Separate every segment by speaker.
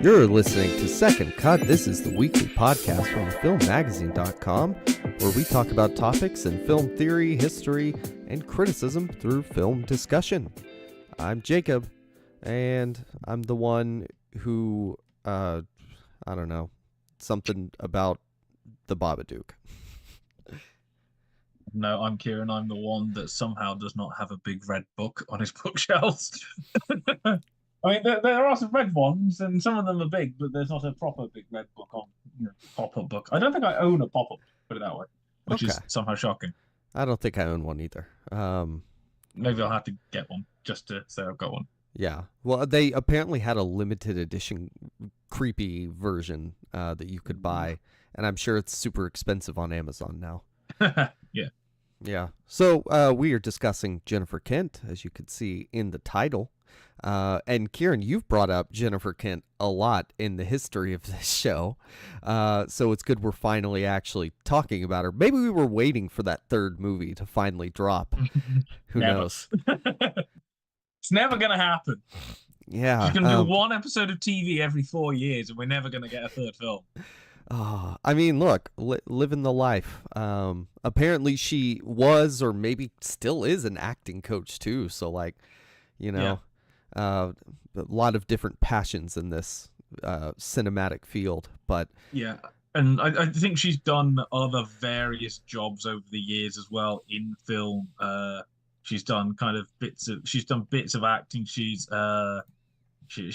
Speaker 1: You're listening to Second Cut. This is the weekly podcast from filmmagazine.com, where we talk about topics in film theory, history, and criticism through film discussion. I'm Jacob, and I'm the one who, I don't know, something about the Babadook.
Speaker 2: No, I'm Kieran. I'm the one that somehow does not have a big red book on his bookshelves. I mean, there are some red ones, and some of them are big, but there's not a proper big red book on, pop-up book. I don't think I own a pop-up, put it that way, which is somehow shocking.
Speaker 1: I don't think I own one either.
Speaker 2: Maybe I'll have to get one just to say I've got one.
Speaker 1: Yeah. Well, they apparently had a limited edition creepy version that you could buy, and I'm sure it's super expensive on Amazon now.
Speaker 2: Yeah.
Speaker 1: Yeah. So we are discussing Jennifer Kent, as you can see in the title. And Kieran, you've brought up Jennifer Kent a lot in the history of this show. So it's good we're finally actually talking about her. Maybe we were waiting for that third movie to finally drop. Who knows?
Speaker 2: It's never going to happen.
Speaker 1: Yeah.
Speaker 2: She's going to do one episode of TV every 4 years, and we're never going to get a third film.
Speaker 1: I mean, look, living the life. Apparently she was, or maybe still is, an acting coach too. So like, a lot of different passions in this cinematic field. But
Speaker 2: yeah, and I think she's done other various jobs over the years as well in film. She's done bits of acting. She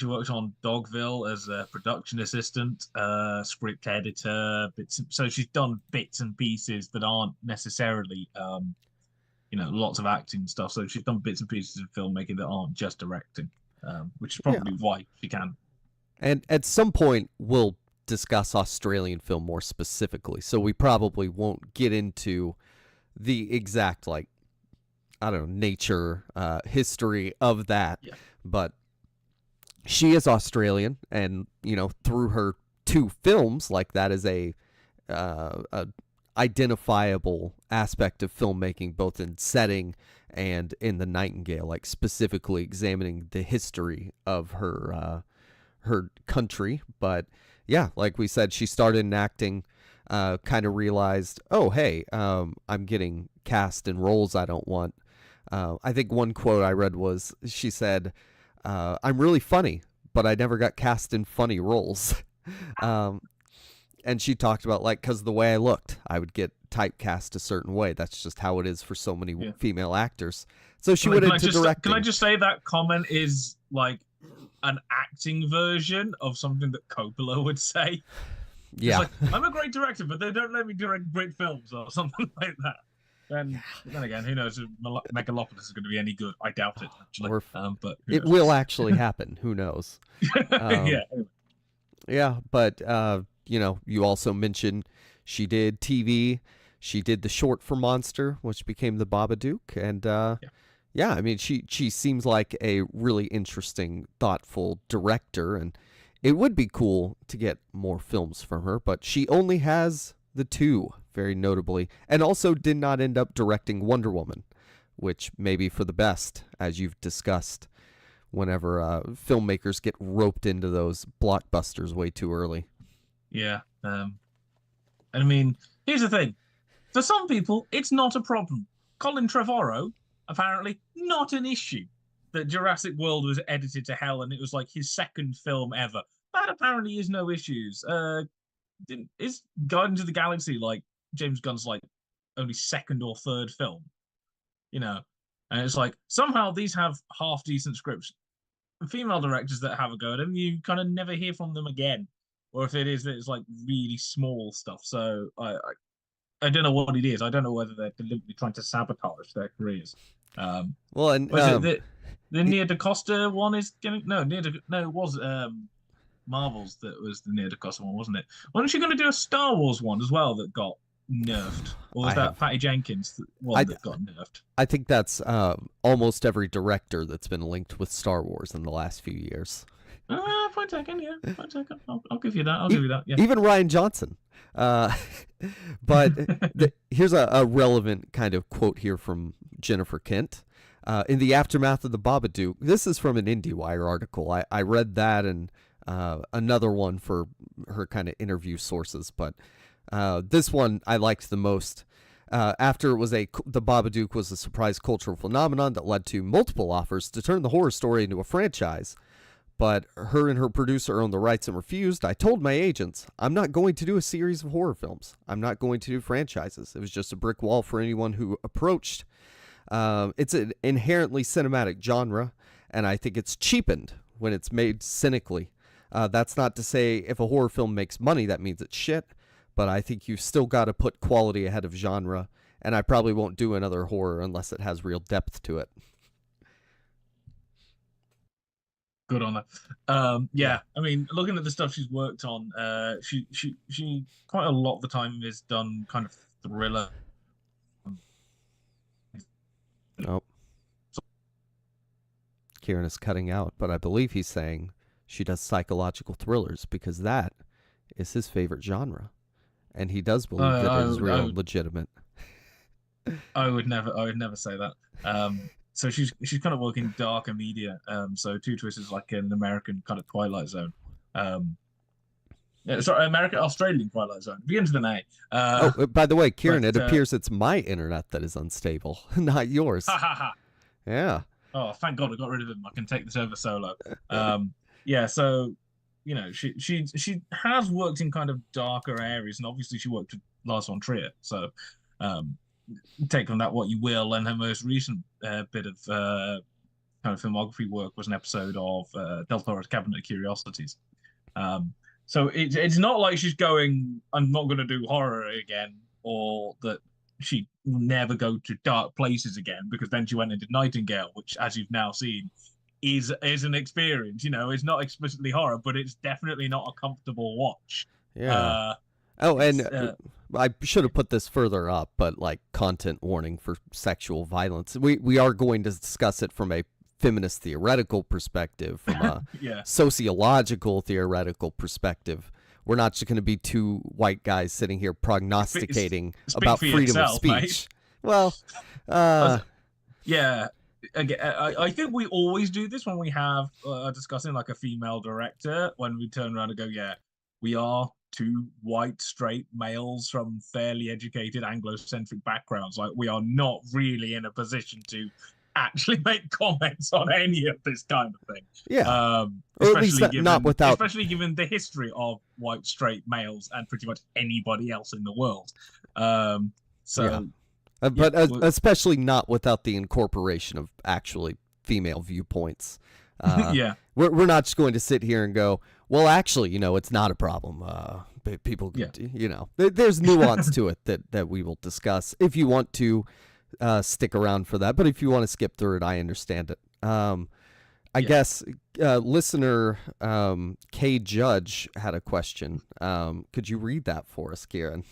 Speaker 2: worked on Dogville as a production assistant, script editor, so she's done bits and pieces that aren't necessarily, lots of acting stuff. So she's done bits and pieces of filmmaking that aren't just directing, which is probably why she can. And
Speaker 1: at some point, we'll discuss Australian film more specifically. So we probably won't get into the exact, nature, history of that, but she is Australian, and through her two films, that is a identifiable aspect of filmmaking, both in setting and in The Nightingale, specifically examining the history of her country. But yeah, like we said, she started in acting, kind of realized, oh hey, I'm getting cast in roles I don't want. I think one quote I read was, she said, I'm really funny, but I never got cast in funny roles. And she talked about, because of the way I looked, I would get typecast a certain way. That's just how it is for so many female actors. So she went into directing.
Speaker 2: Can I just say that comment is an acting version of something that Coppola would say?
Speaker 1: Yeah.
Speaker 2: I'm a great director, but they don't let me direct great films or something like that. Then again, who knows if Megalopolis is going to be any good? I doubt it, actually. But
Speaker 1: it will actually happen. Who knows? Yeah, but you also mentioned she did TV. She did the short for Monster, which became the Babadook, and I mean, she seems like a really interesting, thoughtful director, and it would be cool to get more films from her. But she only has the two, very notably, and also did not end up directing Wonder Woman, which may be for the best, as you've discussed, whenever filmmakers get roped into those blockbusters way too early.
Speaker 2: Yeah. I mean, here's the thing. For some people, it's not a problem. Colin Trevorrow, apparently, not an issue that Jurassic World was edited to hell and it was his second film ever. That apparently is no issues. Is Guardians of the Galaxy James Gunn's only second or third film, and it's somehow these have half decent scripts. Female directors that have a go at them, you kind of never hear from them again, or if it is, it's really small stuff. So I don't know what it is. I don't know whether they're deliberately trying to sabotage their careers.
Speaker 1: Well, and
Speaker 2: the Nia DaCosta one is getting it was Marvel's that was the Nia DaCosta one, wasn't it? Wasn't she going to do a Star Wars one as well that got nerfed? Or was that Patty Jenkins that got nerfed?
Speaker 1: I think that's almost every director that's been linked with Star Wars in the last few years.
Speaker 2: Point taken, yeah. Point taken. I'll give you that. Yeah.
Speaker 1: Even Rian Johnson. But here's a relevant kind of quote here from Jennifer Kent. In the aftermath of the Babadook, this is from an IndieWire article. I read that and Another one for her kind of interview sources, but this one I liked the most. After it was the Babadook was a surprise cultural phenomenon that led to multiple offers to turn the horror story into a franchise. But her and her producer owned the rights and refused. I told my agents, I'm not going to do a series of horror films. I'm not going to do franchises. It was just a brick wall for anyone who approached. It's an inherently cinematic genre, and I think it's cheapened when it's made cynically. That's not to say if a horror film makes money, that means it's shit. But I think you've still got to put quality ahead of genre, and I probably won't do another horror unless it has real depth to it.
Speaker 2: Good on her. Yeah, I mean, looking at the stuff she's worked on, she quite a lot of the time has done kind of thriller.
Speaker 1: Oh, Kieran is cutting out, but I believe he's saying she does psychological thrillers because that is his favorite genre. And he does believe that it is real and legitimate.
Speaker 2: I would never say that. So she's kind of working darker media. So Two Twists is like an American kind of Twilight Zone. Sorry, Australian Twilight Zone. Begins with an
Speaker 1: A. By the way, Kieran, it appears it's my internet that is unstable, not yours. Yeah.
Speaker 2: Oh, thank God I got rid of him. I can take this over solo. Yeah, so she has worked in kind of darker areas, and obviously she worked with Lars von Trier. So take from that what you will. And her most recent bit of kind of filmography work was an episode of Del Toro's Cabinet of Curiosities. So it's not like she's going, I'm not going to do horror again, or that she will never go to dark places again, because then she went into Nightingale, which, as you've now seen, is an experience. It's not explicitly horror, but it's definitely not a comfortable watch.
Speaker 1: Yeah. I should have put this further up, but like content warning for sexual violence. We are going to discuss it from a feminist theoretical perspective, from a sociological theoretical perspective. We're not just going to be two white guys sitting here prognosticating about freedom of speech. Mate. Well,
Speaker 2: yeah. Again, I think we always do this when we have discussing like a female director, when we turn around and go, yeah, we are two white straight males from fairly educated Anglo-centric backgrounds. Like, we are not really in a position to actually make comments on any of this kind of thing.
Speaker 1: Yeah. Especially
Speaker 2: given the history of white straight males and pretty much anybody else in the world.
Speaker 1: But especially not without the incorporation of actually female viewpoints. We're not just going to sit here and go, well, actually, it's not a problem. People, there's nuance to it that we will discuss if you want to stick around for that. But if you want to skip through it, I understand it. I guess listener K Judge had a question. Could you read that for us, Kieran?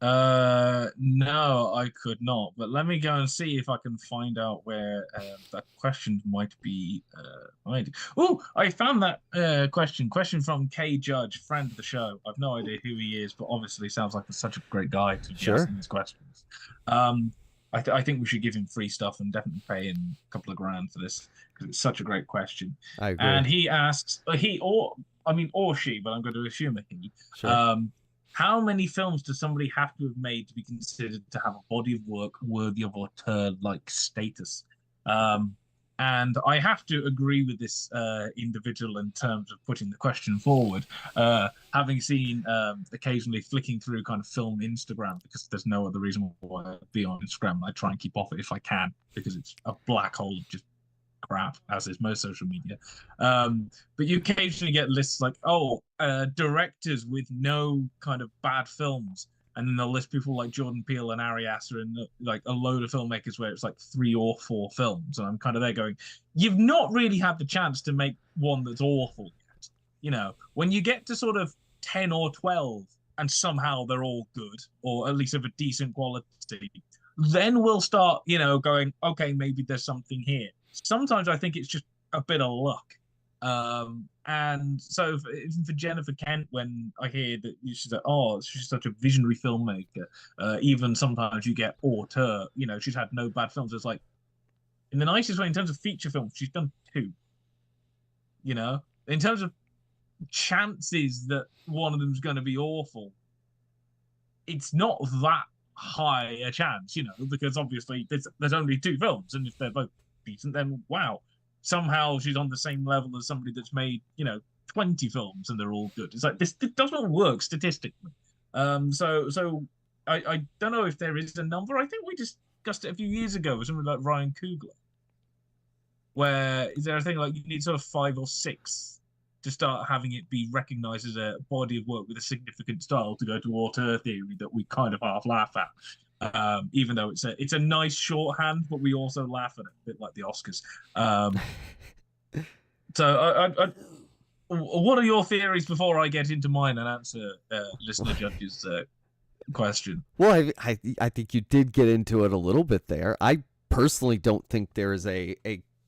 Speaker 2: No, I could not. But let me go and see if I can find out where that question might be. Oh, I found that question. Question from K Judge, friend of the show. I've no idea who he is, but obviously sounds like such a great guy to be asking these questions. I think we should give him free stuff and definitely pay him a couple of grand for this, because it's such a great question.
Speaker 1: I agree.
Speaker 2: And he asks, or she, but I'm going to assume a he. Sure. How many films does somebody have to have made to be considered to have a body of work worthy of auteur-like status? And I have to agree with this individual in terms of putting the question forward. Having seen occasionally flicking through kind of film Instagram, because there's no other reason why I'd be on Instagram. I try and keep off it if I can, because it's a black hole of just crap, as is most social media. But you occasionally get lists like, directors with no kind of bad films, and then they'll list people like Jordan Peele and Ari Aster and like a load of filmmakers where it's like 3 or 4 films, and I'm kind of there going, you've not really had the chance to make one that's awful yet. When you get to sort of 10 or 12 and somehow they're all good, or at least of a decent quality, then we'll start going, okay, maybe there's something here. Sometimes I think it's just a bit of luck. And so for Jennifer Kent, when I hear that she's like, she's such a visionary filmmaker, even sometimes you get auteur, she's had no bad films. It's like, in the nicest way, in terms of feature films, she's done 2. In terms of chances that one of them's going to be awful, it's not that high a chance, because obviously there's only 2 films, and if they're both decent, then wow, somehow she's on the same level as somebody that's made 20 films and they're all good. It's like this does not work statistically. So I don't know if there is a number. I think we discussed it a few years ago with something like Ryan Coogler, where is there a thing like you need sort of 5 or 6 to start having it be recognized as a body of work with a significant style to go to auteur theory that we kind of half laugh at, even though it's a nice shorthand, but we also laugh at it a bit like the Oscars. So what are your theories before I get into mine and answer listener judge's question?
Speaker 1: Well, I think you did get into it a little bit there. I personally don't think there is a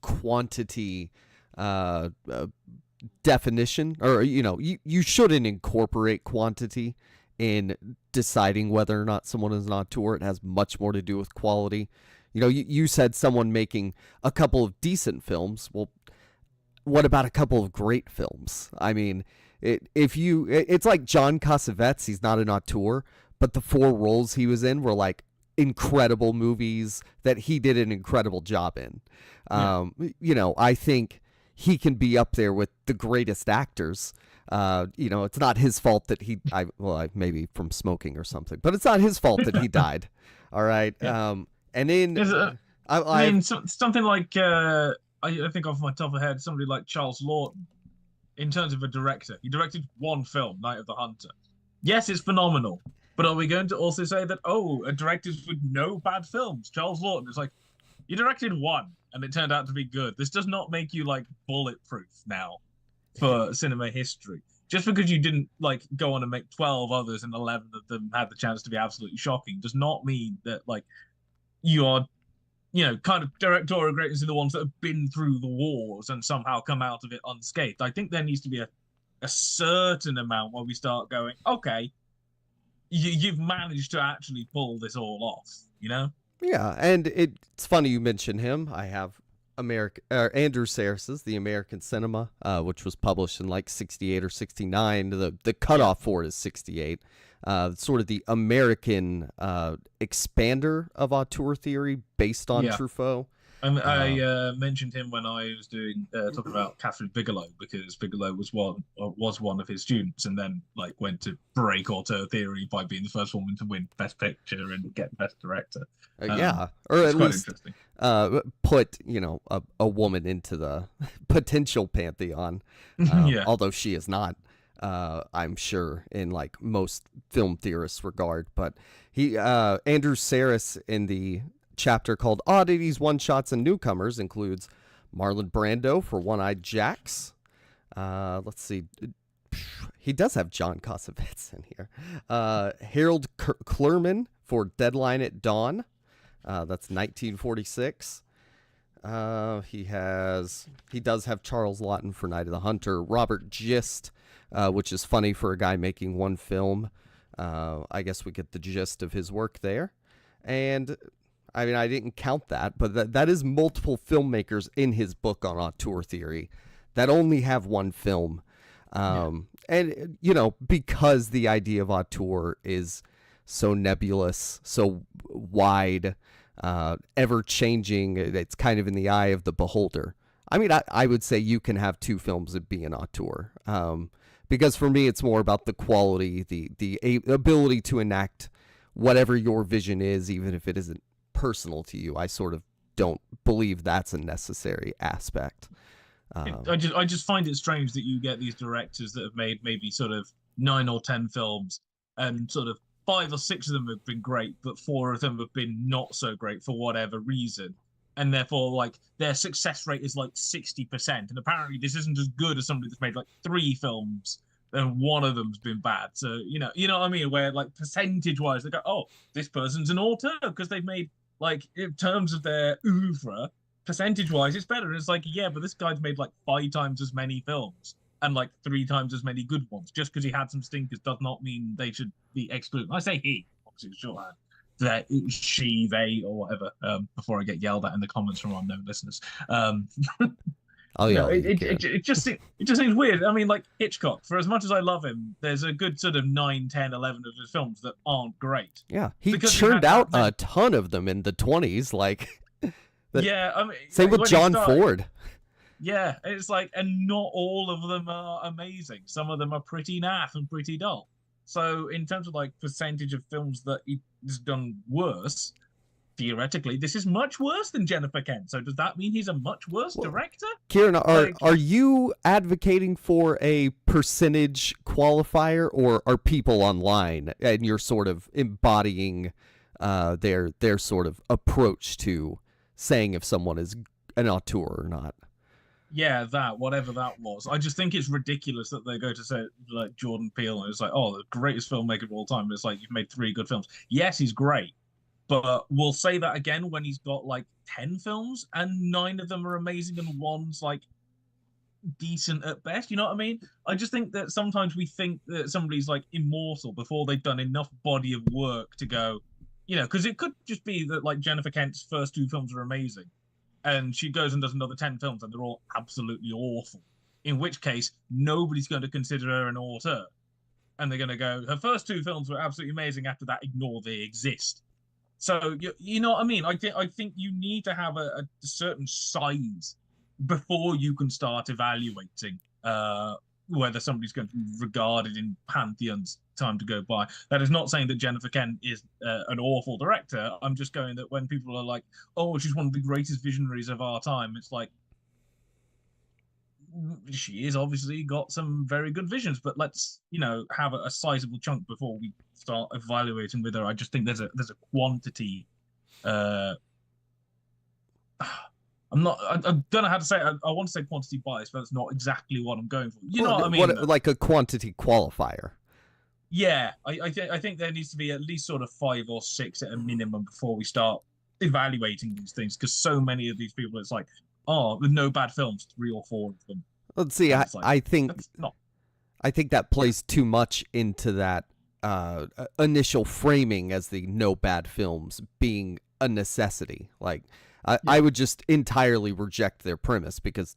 Speaker 1: quantity definition, or you shouldn't incorporate quantity in deciding whether or not someone is an auteur. It has much more to do with quality. You said someone making a couple of decent films. Well, what about a couple of great films? I mean, it's like John Cassavetes. He's not an auteur, but the 4 roles he was in were like incredible movies that he did an incredible job in. I think he can be up there with the greatest actors. It's not his fault that maybe from smoking or something, but it's not his fault that he died. All right.
Speaker 2: Yeah.
Speaker 1: And in,
Speaker 2: I mean, something like, I think off my top of my head, somebody like Charles Lawton, in terms of a director, he directed 1 film, Night of the Hunter. Yes, it's phenomenal, but are we going to also say that, a director's with no bad films? Charles Lawton is like, you directed 1 and it turned out to be good. This does not make you like bulletproof now for cinema history. Just because you didn't like go on and make 12 others and 11 of them had the chance to be absolutely shocking does not mean that like you are, kind of directorial greatness in the ones that have been through the wars and somehow come out of it unscathed. I think there needs to be a certain amount where we start going, okay, you've managed to actually pull this all off,
Speaker 1: Yeah, and it's funny you mention him. I have Andrew Sarris's The American Cinema, which was published in like 68 or 69. The cutoff for it is 68. Sort of the American expander of auteur theory based on Truffaut.
Speaker 2: I mentioned him when I was doing talking about Catherine Bigelow, because Bigelow was one of his students, and then like went to break auteur theory by being the first woman to win Best Picture and get Best Director.
Speaker 1: Or at least put a woman into the potential pantheon, although she is not. I'm sure in like most film theorists' regard, but Andrew Sarris in the chapter called Oddities, One-Shots, and Newcomers includes Marlon Brando for One-Eyed Jacks. Let's see. He does have John Cassavetes in here. Harold Clurman for Deadline at Dawn. That's 1946. He does have Charles Lawton for Night of the Hunter. Robert Gist, which is funny for a guy making 1 film. I guess we get the gist of his work there. And I mean, I didn't count that, but that is multiple filmmakers in his book on auteur theory that only have 1 film. And, because the idea of auteur is so nebulous, so wide, ever-changing, it's kind of in the eye of the beholder. I mean, I would say you can have 2 films and be an auteur. Because for me, it's more about the quality, the ability to enact whatever your vision is, even if it isn't personal to you. I sort of don't believe that's a necessary aspect.
Speaker 2: I just find it strange that you get these directors that have made maybe sort of 9 or 10 films, and sort of 5 or 6 of them have been great, but 4 of them have been not so great for whatever reason, and therefore like their success rate is like 60%, and apparently this isn't as good as somebody that's made like 3 films and 1 of them's been bad. So you know what I mean, where like percentage wise they go, oh, this person's an auteur because they've made, like, in terms of their oeuvre, percentage wise it's better. And it's like, yeah, but this guy's made like 5 times as many films and like 3 times as many good ones. Just because he had some stinkers does not mean they should be excluded. I say he, obviously it's shorthand, that she, they, or whatever, before I get yelled at in the comments from unknown listeners.
Speaker 1: Oh
Speaker 2: You
Speaker 1: yeah,
Speaker 2: know,
Speaker 1: you can.
Speaker 2: it just seems weird. I mean, like Hitchcock, for as much as I love him, there's a good sort of 9, 10, 11 of his films that aren't great
Speaker 1: Yeah, he
Speaker 2: because he
Speaker 1: churned
Speaker 2: had
Speaker 1: out
Speaker 2: that
Speaker 1: a
Speaker 2: many.
Speaker 1: ton of them in the 20s. Like that.
Speaker 2: Yeah, I mean,
Speaker 1: Same with
Speaker 2: when he
Speaker 1: John
Speaker 2: started,
Speaker 1: Ford.
Speaker 2: yeah, it's like, and not all of them are amazing. Some of them are pretty naff and pretty dull. So, in terms of like percentage of films that he's done worse, theoretically, this is much worse than Jennifer Kent. So, does that mean he's a much worse
Speaker 1: Well,
Speaker 2: director?
Speaker 1: Kieran,
Speaker 2: Like,
Speaker 1: are you advocating for a percentage qualifier, or are people online and you're sort of embodying their sort of approach to saying if someone is an auteur or not?
Speaker 2: yeah, that whatever that was. I just think it's ridiculous that they go to say like Jordan Peele and it's like, oh, the greatest filmmaker of all time. It's like you've made 3 good films. Yes, he's great, but we'll say that again when he's got like 10 films and 9 of them are amazing and one's like decent at best. You know what I mean? I just think that sometimes we think that somebody's like immortal before they've done enough body of work to go, you know, because it could just be that like Jennifer Kent's first 2 films are amazing and she goes and does another 10 films and they're all absolutely awful. In which case, nobody's going to consider her an auteur. And they're going to go, her first 2 films were absolutely amazing. After that, ignore they exist. So you know what I mean? I think you need to have a certain size before you can start evaluating whether somebody's going to be regarded in pantheons time to go by. That is not saying that Jennifer Kent is an awful director. I'm just going that when people are like, "Oh, she's one of the greatest visionaries of our time," it's like she is obviously got some very good visions, but let's have a sizable chunk before we start evaluating with her. I just think there's a quantity. Uh, I'm not. I don't know how to say it. I want to say quantity bias, but that's not exactly what I'm going for. You know what I mean?
Speaker 1: What, like a quantity qualifier?
Speaker 2: Yeah, I think there needs to be at least sort of 5 or 6 at a minimum before we start evaluating these things. Because so many of these people, it's like, oh, with no bad films, 3 or 4 of them.
Speaker 1: Let's see.
Speaker 2: And it's like,
Speaker 1: I think
Speaker 2: that's not.
Speaker 1: I think that plays too much into that initial framing as the no bad films being a necessity. Like, I would just entirely reject their premise because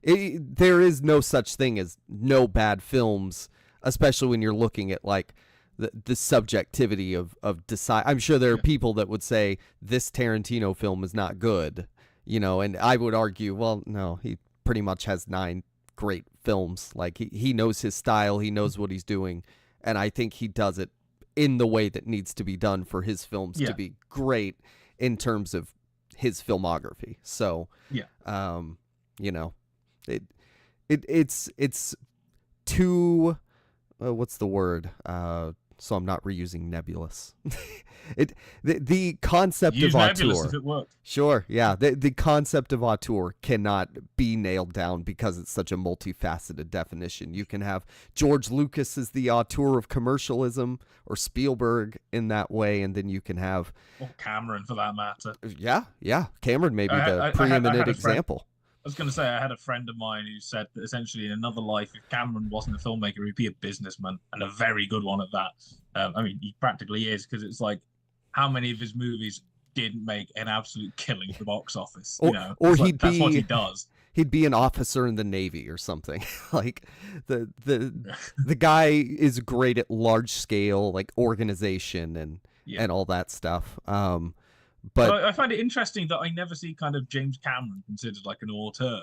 Speaker 1: there is no such thing as no bad films, especially when you're looking at like the subjectivity of decide. I'm sure there are people that would say this Tarantino film is not good, and I would argue, well, no, he pretty much has 9 great films. Like he knows his style, he knows what he's doing, and I think he does it in the way that needs to be done for his films to be great in terms of his filmography. So it's too what's the word? So I'm not reusing nebulous. The concept
Speaker 2: Use
Speaker 1: of
Speaker 2: nebulous
Speaker 1: auteur.
Speaker 2: if it works.
Speaker 1: Sure, yeah. The concept of auteur cannot be nailed down because it's such a multifaceted definition. You can have George Lucas as the auteur of commercialism, or Spielberg in that way, and then you can have
Speaker 2: Or Cameron, for that matter.
Speaker 1: yeah. Cameron may be the preeminent example.
Speaker 2: I was going to say, I had a friend of mine who said that essentially in another life, if Cameron wasn't a filmmaker, he'd be a businessman, and a very good one at that. I mean, he practically is, because it's like, how many of his movies didn't make an absolute killing at the box office?
Speaker 1: Or
Speaker 2: That's what he does.
Speaker 1: He'd be an officer in the Navy or something. Like the guy is great at large scale like organization and all that stuff. But
Speaker 2: I find it interesting that I never see kind of James Cameron considered like an auteur.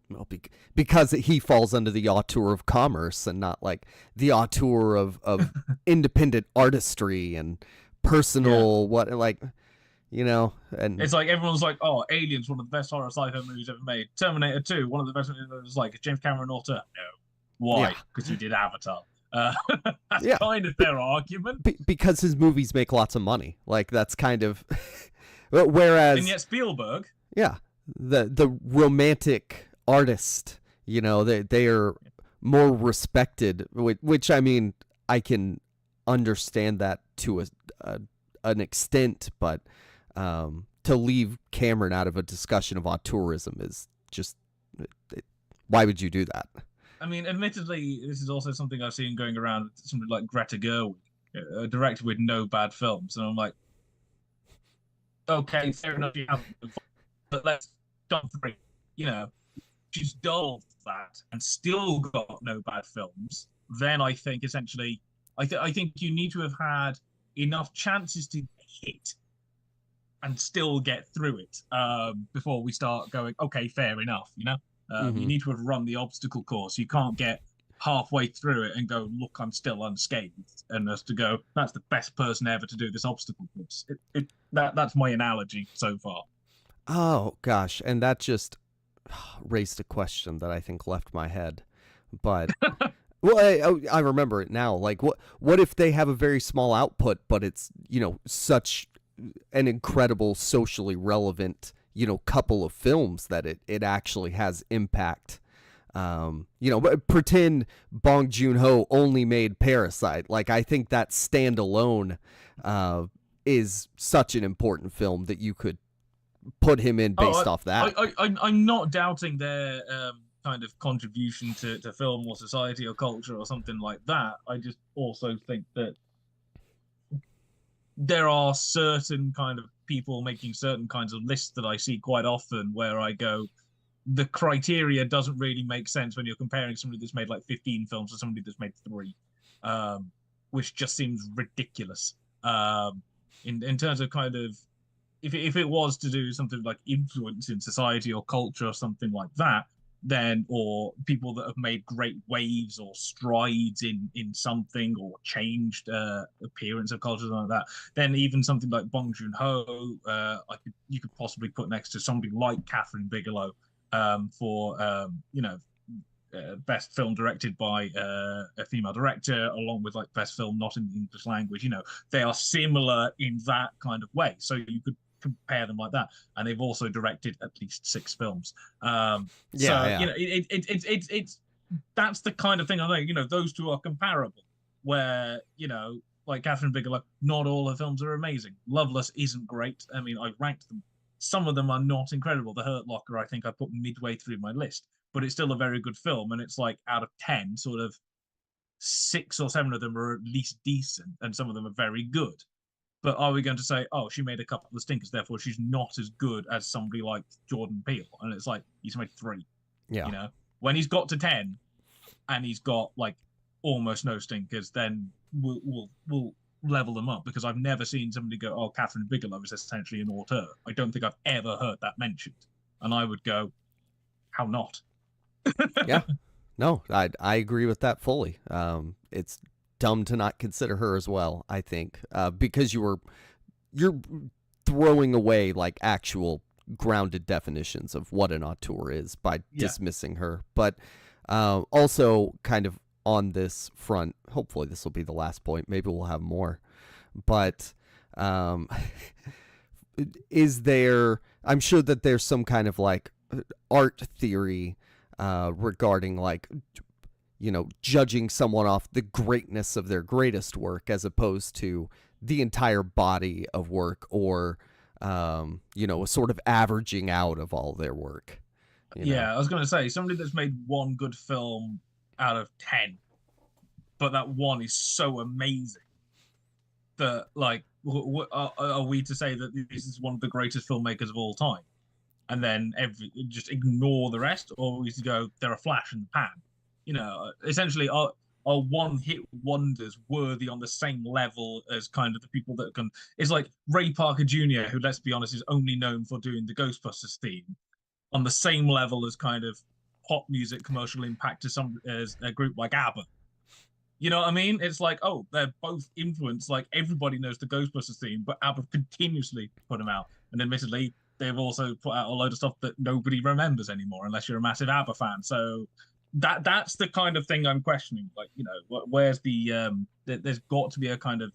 Speaker 1: Well, because he falls under the auteur of commerce and not like the auteur of independent artistry and personal and
Speaker 2: it's like everyone's like, oh, Aliens, one of the best horror sci-fi movies ever made. Terminator 2, one of the best. It's like, is James Cameron an auteur? No. Why? Because he did Avatar. That's kind of their argument.
Speaker 1: Because his movies make lots of money. Like, that's kind of whereas,
Speaker 2: and yet Spielberg,
Speaker 1: the romantic artist, they are more respected, which I mean, I can understand that to an extent, but to leave Cameron out of a discussion of auteurism is just, why would you do that?
Speaker 2: I mean, admittedly, this is also something I've seen going around with somebody like Greta Gerwig, a director with no bad films, and I'm like, okay, fair enough, you haven't, but let's jump through. she's done that and still got no bad films, then I think essentially, I think you need to have had enough chances to hit and still get through it before we start going, okay, fair enough. You
Speaker 1: Mm-hmm.
Speaker 2: need to have run the obstacle course. You can't get halfway through it and go, look, I'm still unscathed, and us to go, that's the best person ever to do this obstacle course. That's my analogy so far.
Speaker 1: Oh gosh, and that just raised a question that I think left my head. But well, I remember it now. Like, what if they have a very small output, but it's such an incredible socially relevant couple of films that it actually has impact. But pretend Bong Joon-ho only made Parasite. Like, I think that standalone is such an important film that you could put him in based off that.
Speaker 2: I'm not doubting their kind of contribution to film or society or culture or something like that. I just also think that there are certain kind of people making certain kinds of lists that I see quite often where I go, the criteria doesn't really make sense when you're comparing somebody that's made like 15 films to somebody that's made 3, which just seems ridiculous. In terms of kind of, if it was to do something like influence in society or culture or something like that, then, or people that have made great waves or strides in something or changed appearance of culture, something like that, then even something like Bong Joon-ho, you could possibly put next to somebody like Catherine Bigelow for best film directed by a female director, along with like best film not in the English language. They are similar in that kind of way, so you could compare them like that, and they've also directed at least 6 films. It's that's the kind of thing I think. Those two are comparable, where like Catherine Bigelow, not all her films are amazing. Loveless isn't great. I mean, I've ranked them. Some of them are not incredible. The Hurt Locker, I think I put midway through my list, but it's still a very good film, and it's like out of 10, sort of 6 or 7 of them are at least decent, and some of them are very good. But are we going to say, oh, she made a couple of stinkers, therefore she's not as good as somebody like Jordan Peele? And it's like, he's made 3.
Speaker 1: Yeah.
Speaker 2: When he's got to 10 and he's got like almost no stinkers, then we'll level them up, because I've never seen somebody go, oh, Catherine Bigelow is essentially an auteur. I don't think I've ever heard that mentioned. And I would go, how not?
Speaker 1: Yeah. No, I agree with that fully. It's dumb to not consider her as well, I think, because you're throwing away like actual grounded definitions of what an auteur is by dismissing her. But also kind of on this front, hopefully this will be the last point, maybe we'll have more, but is there, I'm sure that there's some kind of like art theory regarding like judging someone off the greatness of their greatest work as opposed to the entire body of work, or a sort of averaging out of all their work.
Speaker 2: I was going to say, somebody that's made one good film out of 10, but that one is so amazing that, like, are we to say that this is one of the greatest filmmakers of all time, and then just ignore the rest, or we to go, they're a flash in the pan? Essentially, are one-hit wonders worthy on the same level as kind of the people that can? It's like Ray Parker Jr., who, let's be honest, is only known for doing the Ghostbusters theme, on the same level as kind of pop music commercial impact as a group like ABBA. You know what I mean? It's like, oh, they're both influenced. Like, everybody knows the Ghostbusters theme, but ABBA continuously put them out. And admittedly, they've also put out a load of stuff that nobody remembers anymore, unless you're a massive ABBA fan. So that's the kind of thing I'm questioning. Like, where's the there's got to be a kind of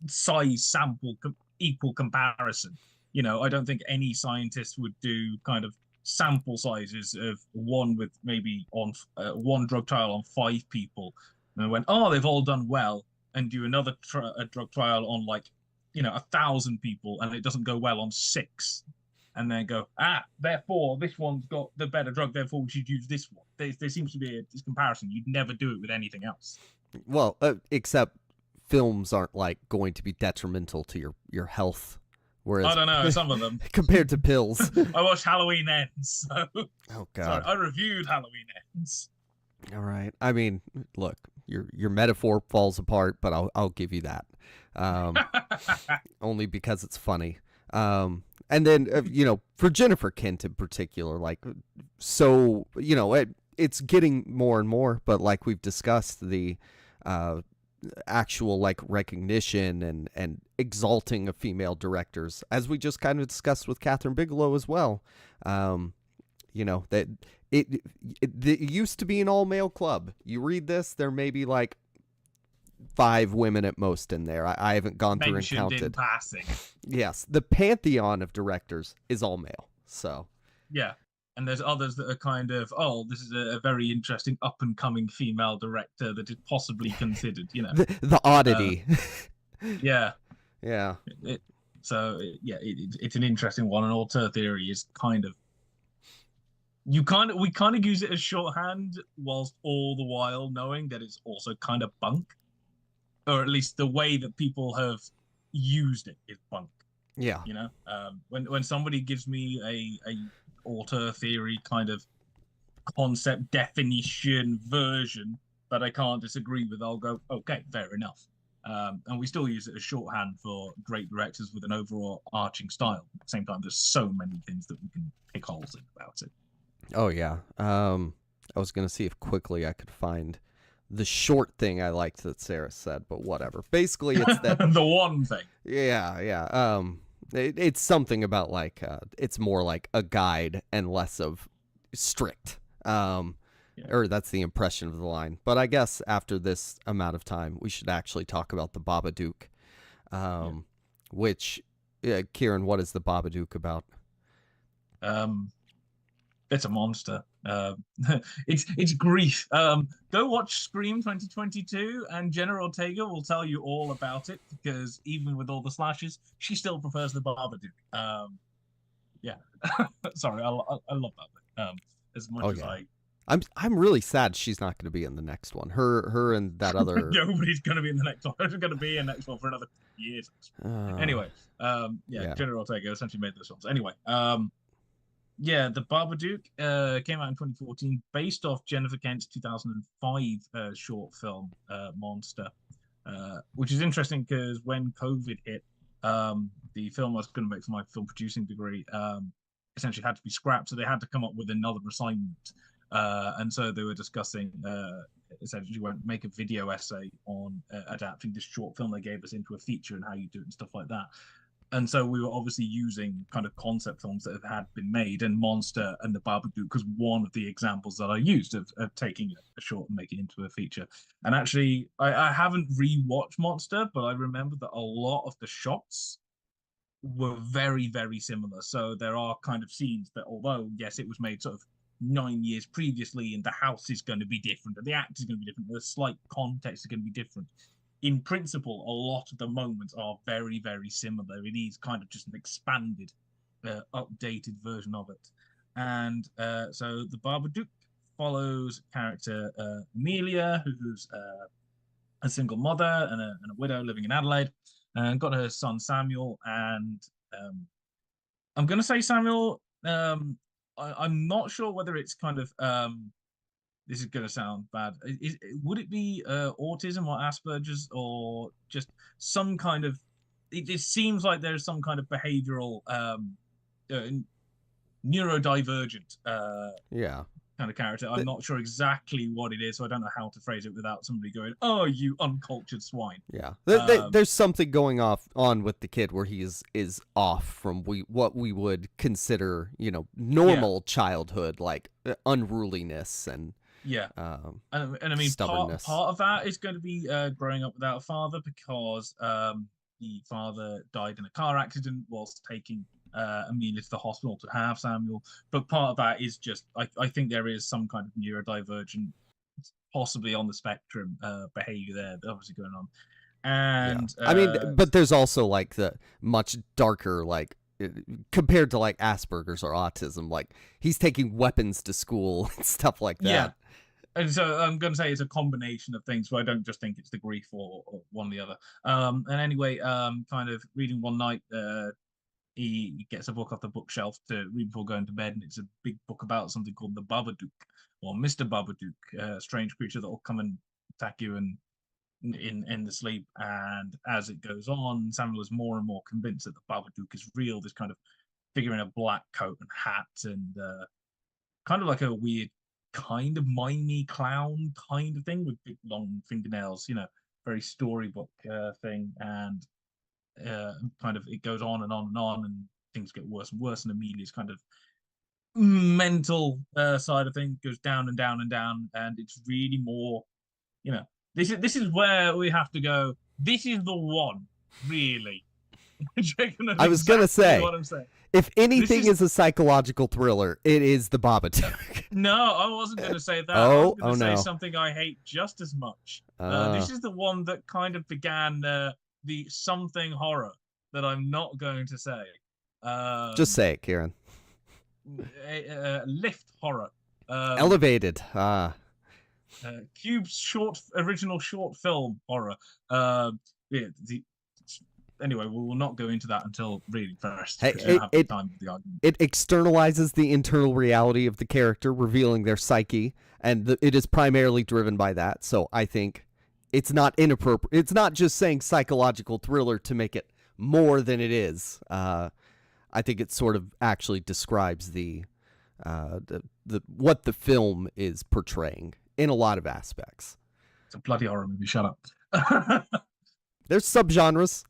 Speaker 2: size sample equal comparison. I don't think any scientist would do kind of sample sizes of one with maybe on one drug trial on 5 people, and they went, oh, they've all done well, and do another drug trial on like 1,000 people, and it doesn't go well on 6, and then go, therefore this one's got the better drug, therefore we should use this one. There seems to be this comparison. You'd never do it with anything else.
Speaker 1: Well, except films aren't like going to be detrimental to your health Whereas
Speaker 2: I don't know, some of them.
Speaker 1: compared to pills.
Speaker 2: I watched Halloween Ends. So.
Speaker 1: Oh God.
Speaker 2: Sorry, I reviewed Halloween Ends.
Speaker 1: All right. I mean, look, your metaphor falls apart, but I'll give you that. Only because it's funny. And then for Jennifer Kent in particular, like, so it's getting more and more, but like we've discussed, the actual like recognition and exalting of female directors, as we just kind of discussed with Catherine Bigelow as well. That it used to be an all male club. You read this, there may be like 5 women at most in there. I haven't gone through and counted.
Speaker 2: In passing.
Speaker 1: Yes, the pantheon of directors is all male. So
Speaker 2: yeah. And there's others that are kind of, this is a very interesting up-and-coming female director that is possibly considered,
Speaker 1: The oddity.
Speaker 2: Yeah.
Speaker 1: Yeah.
Speaker 2: It's an interesting one. And auteur theory is kind of, we kind of use it as shorthand, whilst all the while knowing that it's also kind of bunk. Or at least the way that people have used it is bunk.
Speaker 1: Yeah.
Speaker 2: When somebody gives me a auteur theory kind of concept definition version that I can't disagree with, I'll go, okay, fair enough. And we still use it as shorthand for great directors with an overall arching style. At the same time, there's so many things that we can pick holes in about it.
Speaker 1: Oh yeah. I was gonna see if quickly I could find the short thing I liked that Sarah said, but whatever. Basically, it's that
Speaker 2: the one thing.
Speaker 1: Yeah. It's something about like it's more like a guide and less of strict. Or that's the impression of the line. But I guess after this amount of time, we should actually talk about the Babadook. Which, Kieran, what is the Babadook about?
Speaker 2: It's a monster. It's grief. Go watch Scream 2022, and Jenna Ortega will tell you all about it, because even with all the slashes, she still prefers the Babadook. Yeah. Sorry, I love that bit. As much as
Speaker 1: I'm really sad she's not going to be in the next one. Her and that other.
Speaker 2: Nobody's going to be in the next one. There's going to be a next one for another years. Anyway, Jenna Ortega essentially made those films. Anyway, the Babadook came out in 2014, based off Jennifer Kent's 2005 short film Monster, which is interesting because when COVID hit, the film I was going to make for my film producing degree essentially had to be scrapped, so they had to come up with another assignment. And so they were discussing essentially make a video essay on adapting this short film they gave us into a feature and how you do it and stuff like that. And so we were obviously using kind of concept films that had been made, and Monster and the Babadook was one of the examples that I used of taking a short and making it into a feature. And actually, I haven't rewatched Monster, but I remember that a lot of the shots were very, very similar. So there are kind of scenes that, although, yes, it was made sort of 9 years previously, and the house is going to be different, and the actor is going to be different, the slight context is going to be different. In principle, a lot of the moments are very, very similar. It is kind of just an expanded, updated version of it. And so the Babadook follows character Amelia, who's a single mother and a widow living in Adelaide, and got her son Samuel. And I'm going to say Samuel, I'm not sure whether it's kind of this is going to sound bad. Would it be autism or Asperger's, or just some kind of? It seems like there's some kind of behavioral, neurodivergent, kind of character. I'm not sure exactly what it is, so I don't know how to phrase it without somebody going, "Oh, you uncultured swine."
Speaker 1: Yeah, there's something going on with the kid where he is off from what we would consider, normal childhood, like unruliness and.
Speaker 2: Yeah, and I mean, part of that is going to be growing up without a father, because the father died in a car accident whilst taking Amelia to the hospital to have Samuel. But part of that is just, I think there is some kind of neurodivergent, possibly on the spectrum, behavior there obviously going on. And
Speaker 1: I mean, but there's also like the much darker, like, compared to like Asperger's or autism, like he's taking weapons to school and stuff like that.
Speaker 2: Yeah. And so I'm going to say it's a combination of things, so I don't just think it's the grief or one or the other. And anyway, kind of reading one night, he gets a book off the bookshelf to read before going to bed, and it's a big book about something called the Babadook or Mr. Babadook, a strange creature that will come and attack you and in the sleep. And as it goes on, Samuel is more and more convinced that the Babadook is real. This kind of figure in a black coat and hat, and kind of like a weird, kind of mimey clown kind of thing with big long fingernails. Very storybook thing, and kind of it goes on and on and on, and things get worse and worse. And Amelia's kind of mental side of things goes down and down and down, and it's really more, this is where we have to go. This is the one, really.
Speaker 1: I was gonna say,
Speaker 2: what I'm saying.
Speaker 1: If anything is a psychological thriller, it is the Babadook.
Speaker 2: No, I wasn't going to say that. I was going to say
Speaker 1: no.
Speaker 2: something I hate just as much. This is the one that kind of began the something horror that I'm not going to say.
Speaker 1: Just say it, Kieran.
Speaker 2: Lift horror.
Speaker 1: Elevated.
Speaker 2: Cube's original short film horror. Anyway, we will not go into that until really first.
Speaker 1: Hey, it externalizes the internal reality of the character, revealing their psyche, and it is primarily driven by that. So I think it's not inappropriate. It's not just saying psychological thriller to make it more than it is. I think it sort of actually describes the what the film is portraying in a lot of aspects.
Speaker 2: It's a bloody horror movie. Shut up.
Speaker 1: There's subgenres.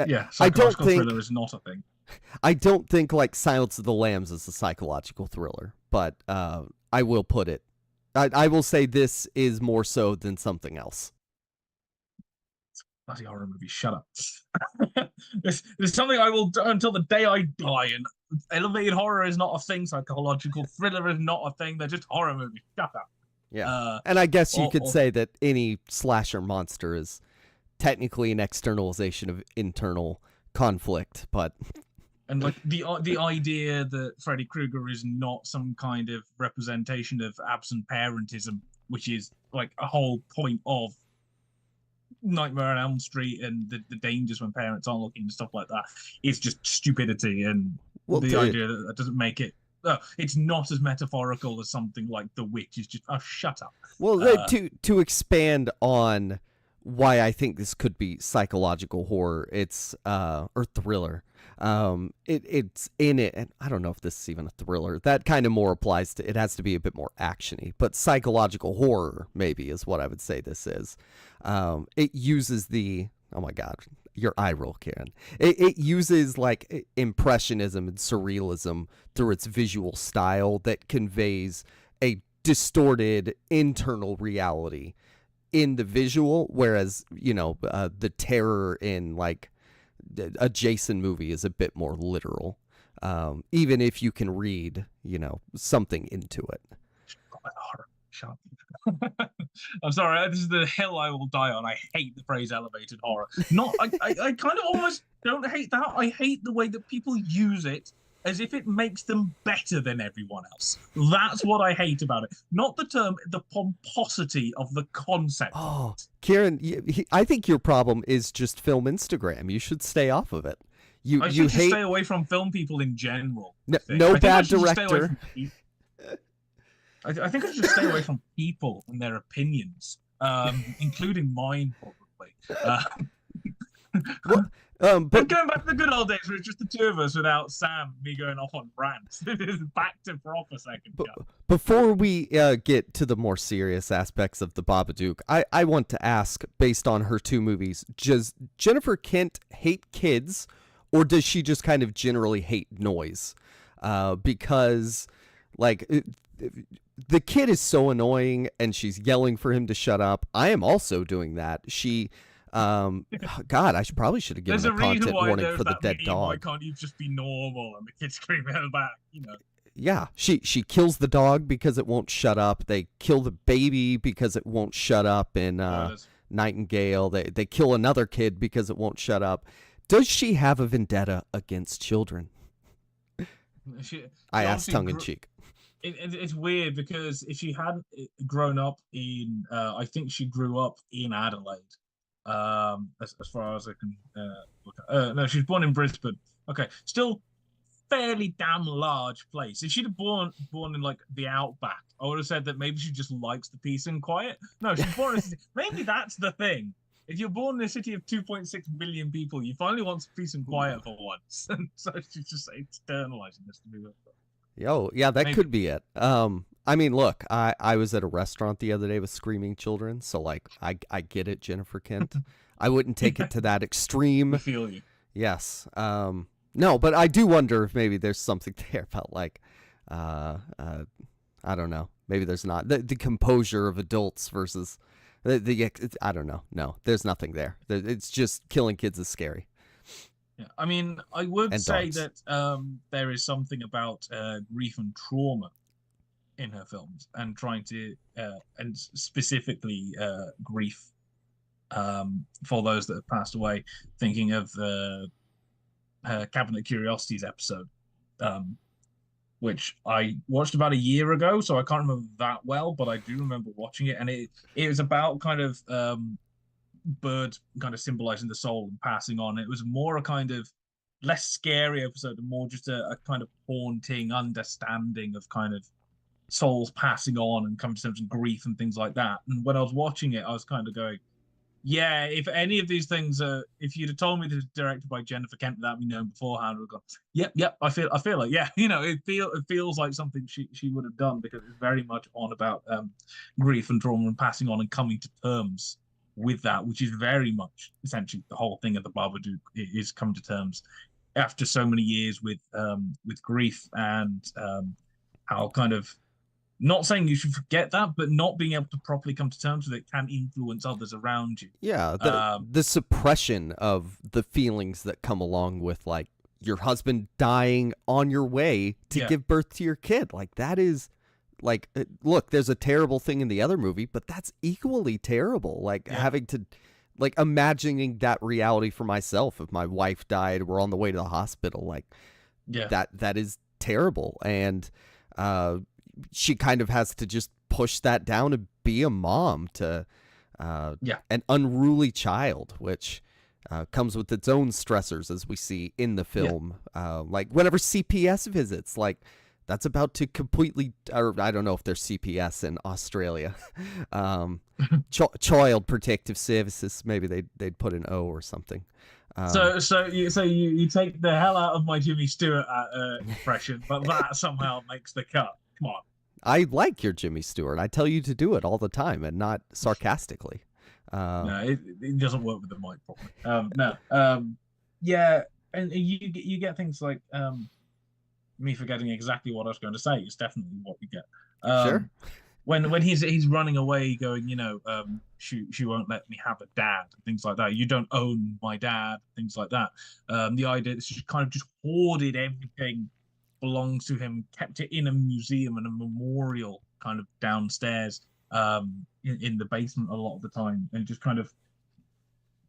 Speaker 2: Yeah,
Speaker 1: psychological
Speaker 2: thriller is not a thing.
Speaker 1: I don't think like Silence of the Lambs is a psychological thriller, but I will put it. I will say this is more so than something else.
Speaker 2: It's a bloody horror movie. Shut up. This is something I will do until the day I die. And elevated horror is not a thing. Psychological thriller is not a thing. They're just horror movies. Shut up.
Speaker 1: Yeah, and I guess you could say that any slasher monster is technically an externalization of internal conflict, but
Speaker 2: and like the idea that Freddy Krueger is not some kind of representation of absent parentism, which is like a whole point of Nightmare on Elm Street and the dangers when parents aren't looking and stuff like that, is just stupidity. And the idea that doesn't make it. It's not as metaphorical as something like The Witch is just, shut up.
Speaker 1: Well, to expand on why I think this could be psychological horror, it's or thriller. It's in it, and I don't know if this is even a thriller. That kind of more applies to it. Has to be a bit more actiony, but psychological horror maybe is what I would say this is. It uses oh my god, your eye roll, Karen. It uses like impressionism and surrealism through its visual style that conveys a distorted internal reality in the visual, whereas the terror in like a Jason movie is a bit more literal, even if you can read something into it.
Speaker 2: Shut up. I'm sorry, this is the hill I will die on. I hate the phrase elevated horror. I kind of almost don't hate that. I hate the way that people use it as if it makes them better than everyone else. That's what I hate about it. Not the term, the pomposity of the concept.
Speaker 1: Oh, Kieran, I think your problem is just film Instagram. You should stay off of it.
Speaker 2: I should stay away from film people in general.
Speaker 1: No bad director.
Speaker 2: I think I should stay away from people and their opinions, including mine, probably. But going back to the good old days where it's just the two of us without Sam, me going off on rants. Back to proper second.
Speaker 1: Before we get to the more serious aspects of the Babadook, I want to ask, based on her two movies, does Jennifer Kent hate kids, or does she just kind of generally hate noise? Because, like, the kid is so annoying, and she's yelling for him to shut up. I am also doing that. God, I probably should have given a content warning for the dead dog.
Speaker 2: Why can't you just be normal and the kid screaming at the back,
Speaker 1: Yeah, she kills the dog because it won't shut up. They kill the baby because it won't shut up in Nightingale. They kill another kid because it won't shut up. Does she have a vendetta against children? I asked tongue-in-cheek.
Speaker 2: It's weird because if she hadn't grown up in, I think she grew up in Adelaide. as far as I can look at. No, she was born in Brisbane. Okay, still fairly damn large place. If she'd have born in like the outback, I would have said that maybe she just likes the peace and quiet. No, she's born in a city. Maybe that's the thing. If you're born in a city of 2.6 billion people, you finally want some peace and quiet for once. And so she's just externalizing this to be with.
Speaker 1: Yo, yeah, that
Speaker 2: Maybe.
Speaker 1: could be it. I mean, look, I was at a restaurant the other day with screaming children, so like I get it, Jennifer Kent. I wouldn't take it to that
Speaker 2: We
Speaker 1: extreme.
Speaker 2: feel you.
Speaker 1: Yes. No, but I do wonder if maybe there's something there about like, I don't know. Maybe there's not the composure of adults versus I don't know. No, there's nothing there. It's just killing kids is scary.
Speaker 2: Yeah, I mean, I would
Speaker 1: And
Speaker 2: say
Speaker 1: dogs.
Speaker 2: that there is something about grief and trauma in her films, and trying to, and specifically grief for those that have passed away. Thinking of the Cabinet Curiosities episode, um, which I watched about a year ago, so I can't remember that well, but I do remember watching it, and it was about kind of birds kind of symbolizing the soul and passing on. It was more a kind of less scary episode and more just a kind of haunting understanding of kind of souls passing on and coming to terms with grief and things like that. And when I was watching it, I was kind of going, yeah, if any of these things are, if you'd have told me this was directed by Jennifer Kent without me knowing beforehand, I would have gone, yep, I feel like, yeah, it feels like something she would have done, because it's very much on about grief and trauma and passing on and coming to terms with that, which is very much essentially the whole thing of the Babadook is come to terms after so many years with grief, and how kind of, not saying you should forget that, but not being able to properly come to terms with it can influence others around you.
Speaker 1: Yeah,
Speaker 2: Um,
Speaker 1: the suppression of the feelings that come along with like your husband dying on your way to
Speaker 2: yeah,
Speaker 1: give birth to your kid. Like that is like look, there's a terrible thing in the other movie, but that's equally terrible. Like
Speaker 2: yeah,
Speaker 1: having to like imagining that reality for myself. If my wife died, we're on the way to the hospital, like
Speaker 2: yeah,
Speaker 1: that is terrible. And uh she kind of has to just push that down and be a mom to
Speaker 2: yeah,
Speaker 1: an unruly child, which comes with its own stressors, as we see in the
Speaker 2: yeah.
Speaker 1: film. Like whenever CPS visits, like that's about to completely, or I don't know if there's CPS in Australia, Child Protective Services. Maybe they'd put an O or something.
Speaker 2: So you take the hell out of my Jimmy Stewart impression, but that somehow makes the cut. Come on.
Speaker 1: I like your Jimmy Stewart. I tell you to do it all the time, and not sarcastically.
Speaker 2: No, it doesn't work with the mic properly. No. Yeah, and you get things like me forgetting exactly what I was going to say. It's definitely what we get.
Speaker 1: Sure.
Speaker 2: When he's running away, going, she won't let me have a dad, things like that. You don't own my dad, things like that. The idea that she kind of just hoarded everything belongs to him, kept it in a museum and a memorial kind of downstairs, in the basement a lot of the time, and just kind of,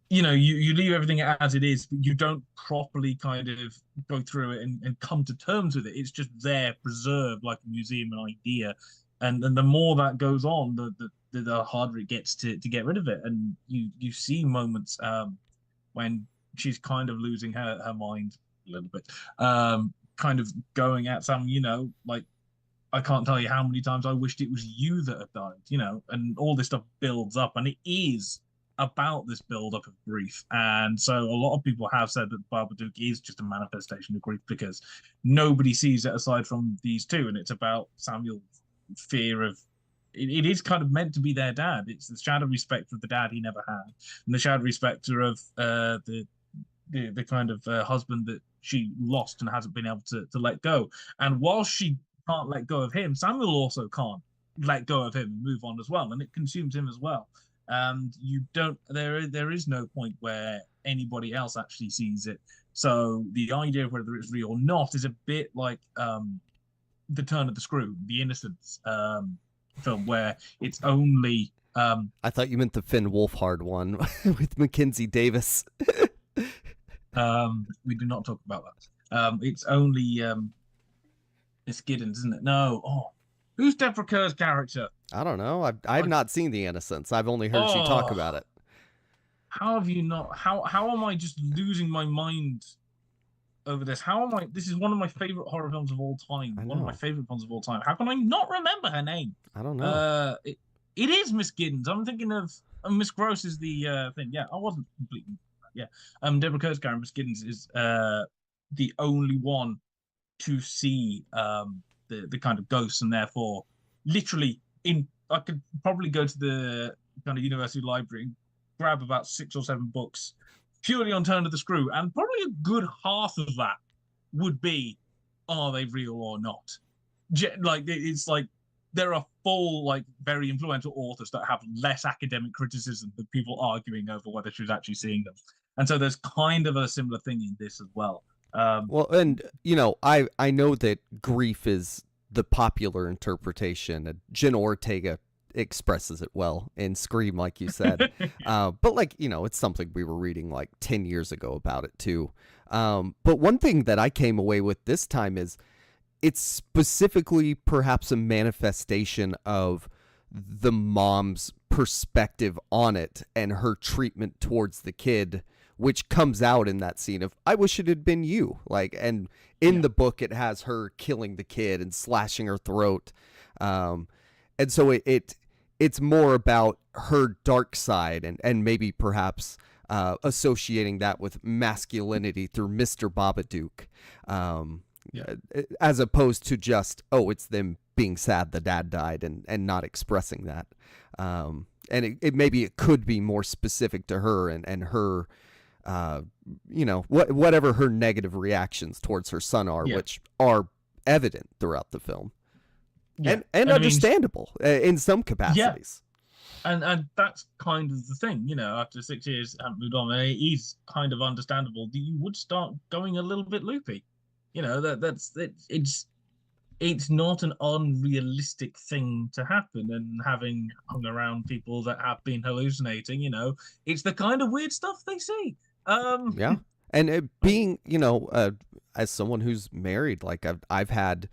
Speaker 2: you leave everything as it is, but you don't properly kind of go through it and come to terms with it. It's just there, preserved like a museum idea, and the more that goes on, the harder it gets to get rid of it. And you see moments when she's kind of losing her mind a little bit, kind of going at some, like, I can't tell you how many times I wished it was you that had died, and all this stuff builds up, and it is about this build up of grief. And so a lot of people have said that Babadook is just a manifestation of grief, because nobody sees it aside from these two, and it's about Samuel's fear of, it is kind of meant to be their dad. It's the shadowy spectre of the dad he never had, and the shadowy spectre of the kind of husband that she lost and hasn't been able to let go. And while she can't let go of him, Samuel also can't let go of him and move on as well, and it consumes him as well. And you don't, there is no point where anybody else actually sees it. So the idea of whether it's real or not is a bit like the Turn of the Screw, the Innocence film, where it's only
Speaker 1: I thought you meant the Finn Wolfhard one with Mackenzie Davis.
Speaker 2: we do not talk about that. It's only it's Giddens, isn't it? No. Oh, who's Deborah Kerr's character?
Speaker 1: I don't know. I've not seen The Innocents. I've only heard you talk
Speaker 2: Oh,
Speaker 1: about it.
Speaker 2: how have you not? How am I just losing my mind over this? How am I? This is one of my favorite horror films of all time.
Speaker 1: I
Speaker 2: One of my
Speaker 1: know.
Speaker 2: favorite films of all time. How can I not remember her name?
Speaker 1: I don't know.
Speaker 2: It is Miss Giddens. I'm thinking of Miss Gross is the thing. Yeah, I wasn't completely. Yeah, Deborah Kerr's character, Miss Giddens, is the only one to see the kind of ghosts, and therefore, literally, I could probably go to the kind of university library and grab about 6 or 7 books purely on Turn of the Screw, and probably a good half of that would be, are they real or not? Like it's like there are full, like, very influential authors that have less academic criticism than people arguing over whether she's actually seeing them. And so there's kind of a similar thing in this as well.
Speaker 1: Well, and I know that grief is the popular interpretation. And Jenna Ortega expresses it well in Scream, like you said. But like it's something we were reading like 10 years ago about it too. But one thing that I came away with this time is it's specifically perhaps a manifestation of the mom's perspective on it and her treatment towards the kid, which comes out in that scene of I wish it had been you. Like, and in the book it has her killing the kid and slashing her throat. And so it's more about her dark side and maybe perhaps associating that with masculinity through Mr. Babadook. As opposed to just, oh, it's them being sad the dad died and not expressing that. And it maybe it could be more specific to her and her, whatever her negative reactions towards her son are, which are evident throughout the film. And understandable in some capacities.
Speaker 2: And that's kind of the thing, after 6 years haven't moved on, it is kind of understandable that you would start going a little bit loopy. It's not an unrealistic thing to happen. And having hung around people that have been hallucinating, it's the kind of weird stuff they see.
Speaker 1: And being, as someone who's married, like I've had,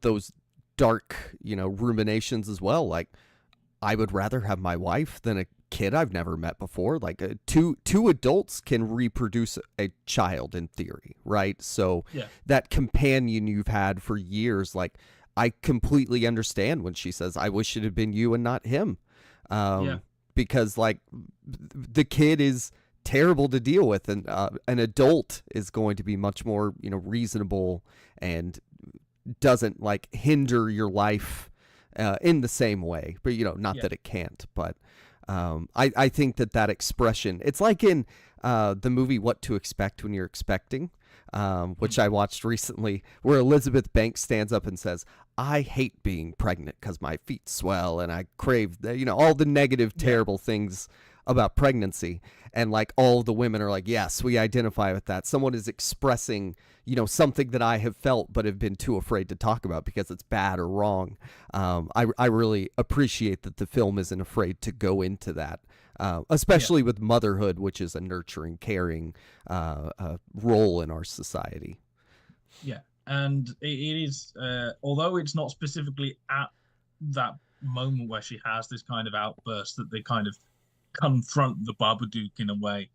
Speaker 1: those dark, ruminations as well. Like I would rather have my wife than a kid I've never met before. Like two adults can reproduce a child in theory, right? So that companion you've had for years, like I completely understand when she says, I wish it had been you and not him. Because like the kid is terrible to deal with, and an adult is going to be much more, reasonable and doesn't like hinder your life in the same way, but not that it can't, but I think that expression, it's like in the movie What to Expect When You're Expecting, which I watched recently, where Elizabeth Banks stands up and says, I hate being pregnant because my feet swell and I crave, all the negative, terrible things about pregnancy. And like all the women are like, yes, we identify with that. Someone is expressing, something that I have felt but have been too afraid to talk about because it's bad or wrong. I really appreciate that the film isn't afraid to go into that, especially with motherhood, which is a nurturing, caring role in our society.
Speaker 2: Yeah, and it is, although it's not specifically at that moment where she has this kind of outburst that they kind of confront the Babadook in a way,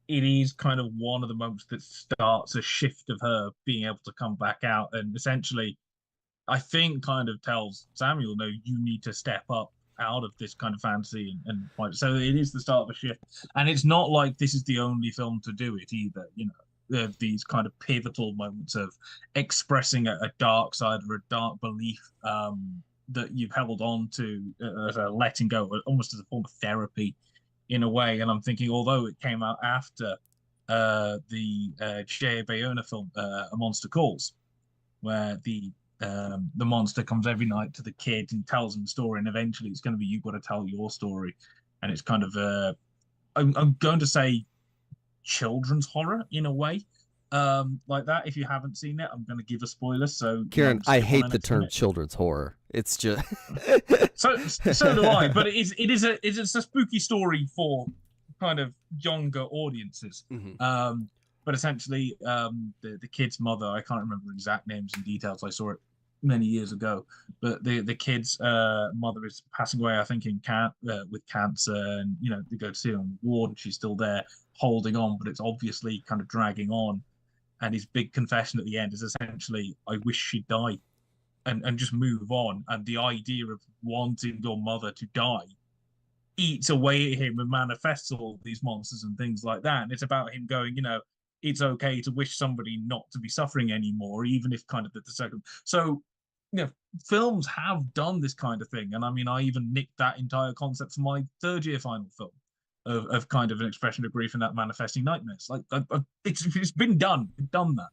Speaker 2: it is kind of one of the moments that starts a shift of her being able to come back out and essentially, I think, kind of tells Samuel, no, you need to step up out of this kind of fantasy and so it is the start of a shift. And it's not like this is the only film to do it either. These kind of pivotal moments of expressing a dark side or a dark belief that you've held on to as a letting go, almost as a form of therapy in a way. And I'm thinking, although it came out after the J.A. Bayona film, A Monster Calls, where the monster comes every night to the kid and tells him the story, and eventually it's going to be, you've got to tell your story. And it's kind of, I'm going to say children's horror in a way. Like that. If you haven't seen it, I'm going to give a spoiler. So,
Speaker 1: Kieran, I hate the term children's horror. It's just
Speaker 2: so do I. But it's a spooky story for kind of younger audiences. But essentially, the kid's mother, I can't remember exact names and details. I saw it many years ago. But the kid's mother is passing away, I think, with cancer, and they go to see her on the ward, and she's still there holding on, but it's obviously kind of dragging on. And his big confession at the end is essentially, "I wish she'd die," and just move on. And the idea of wanting your mother to die eats away at him and manifests all these monsters and things like that. And it's about him going, it's okay to wish somebody not to be suffering anymore, even if kind of the second. So, films have done this kind of thing. And I mean, I even nicked that entire concept for my third year final film of kind of an expression of grief and that manifesting nightmares. Like, it's been done. We've done that.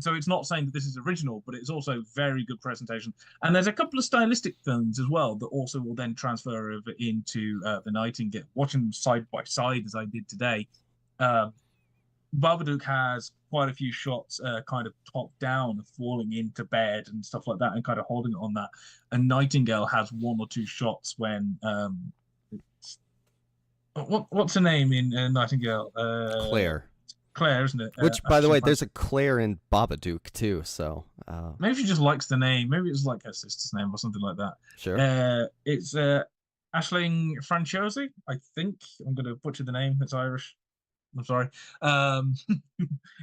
Speaker 2: So it's not saying that this is original, but it's also very good presentation. And there's a couple of stylistic films as well that also will then transfer over into The Nightingale. Watching them side by side as I did today, Babadook has quite a few shots kind of top down, falling into bed and stuff like that, and kind of holding it on that. And Nightingale has one or two shots when what's her name in Nightingale? Claire, isn't it?
Speaker 1: Which, by the way, there's a Claire in Babadook too. So
Speaker 2: maybe she just likes the name. Maybe it's like her sister's name or something like that.
Speaker 1: Sure.
Speaker 2: It's Aisling Franciosi, I think. I'm going to butcher the name. It's Irish. I'm sorry.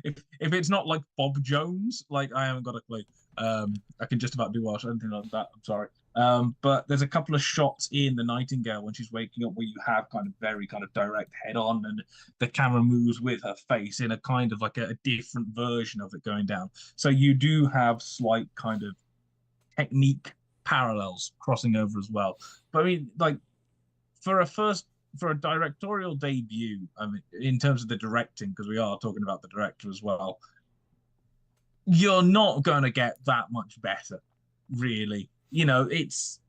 Speaker 2: If it's not like Bob Jones, like, I haven't got a clue. I can just about do Welsh, anything like that. I'm sorry. But there's a couple of shots in The Nightingale when she's waking up where you have kind of very kind of direct head on, and the camera moves with her face in a kind of like a different version of it going down. So you do have slight kind of technique parallels crossing over as well. But I mean, like, for a directorial debut, I mean, in terms of the directing, because we are talking about the director as well, you're not going to get that much better, really. It's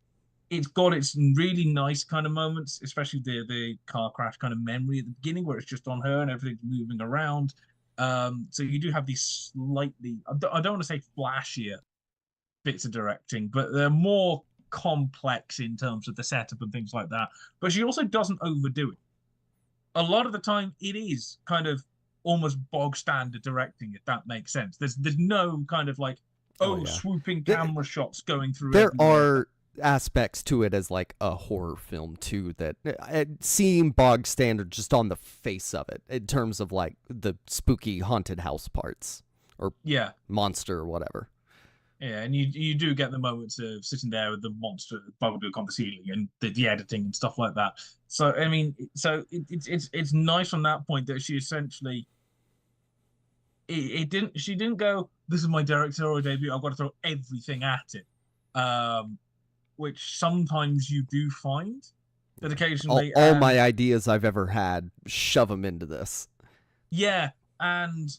Speaker 2: got its really nice kind of moments, especially the car crash kind of memory at the beginning where it's just on her and everything's moving around. So you do have these slightly, I don't want to say flashier bits of directing, but they're more complex in terms of the setup and things like that. But she also doesn't overdo it. A lot of the time, it is kind of almost bog standard directing, if that makes sense. There's no kind of like, swooping camera shots going through.
Speaker 1: There are aspects to it as like a horror film too that seem bog standard just on the face of it, in terms of like the spooky haunted house parts or monster or whatever.
Speaker 2: Yeah, and you do get the moments of sitting there with the monster Babadook on the ceiling and the editing and stuff like that. So I mean, it's nice from that point that she essentially she didn't go, "This is my directorial debut, I've got to throw everything at it," which sometimes you do find that occasionally
Speaker 1: all my ideas I've ever had, shove them into this.
Speaker 2: Yeah, and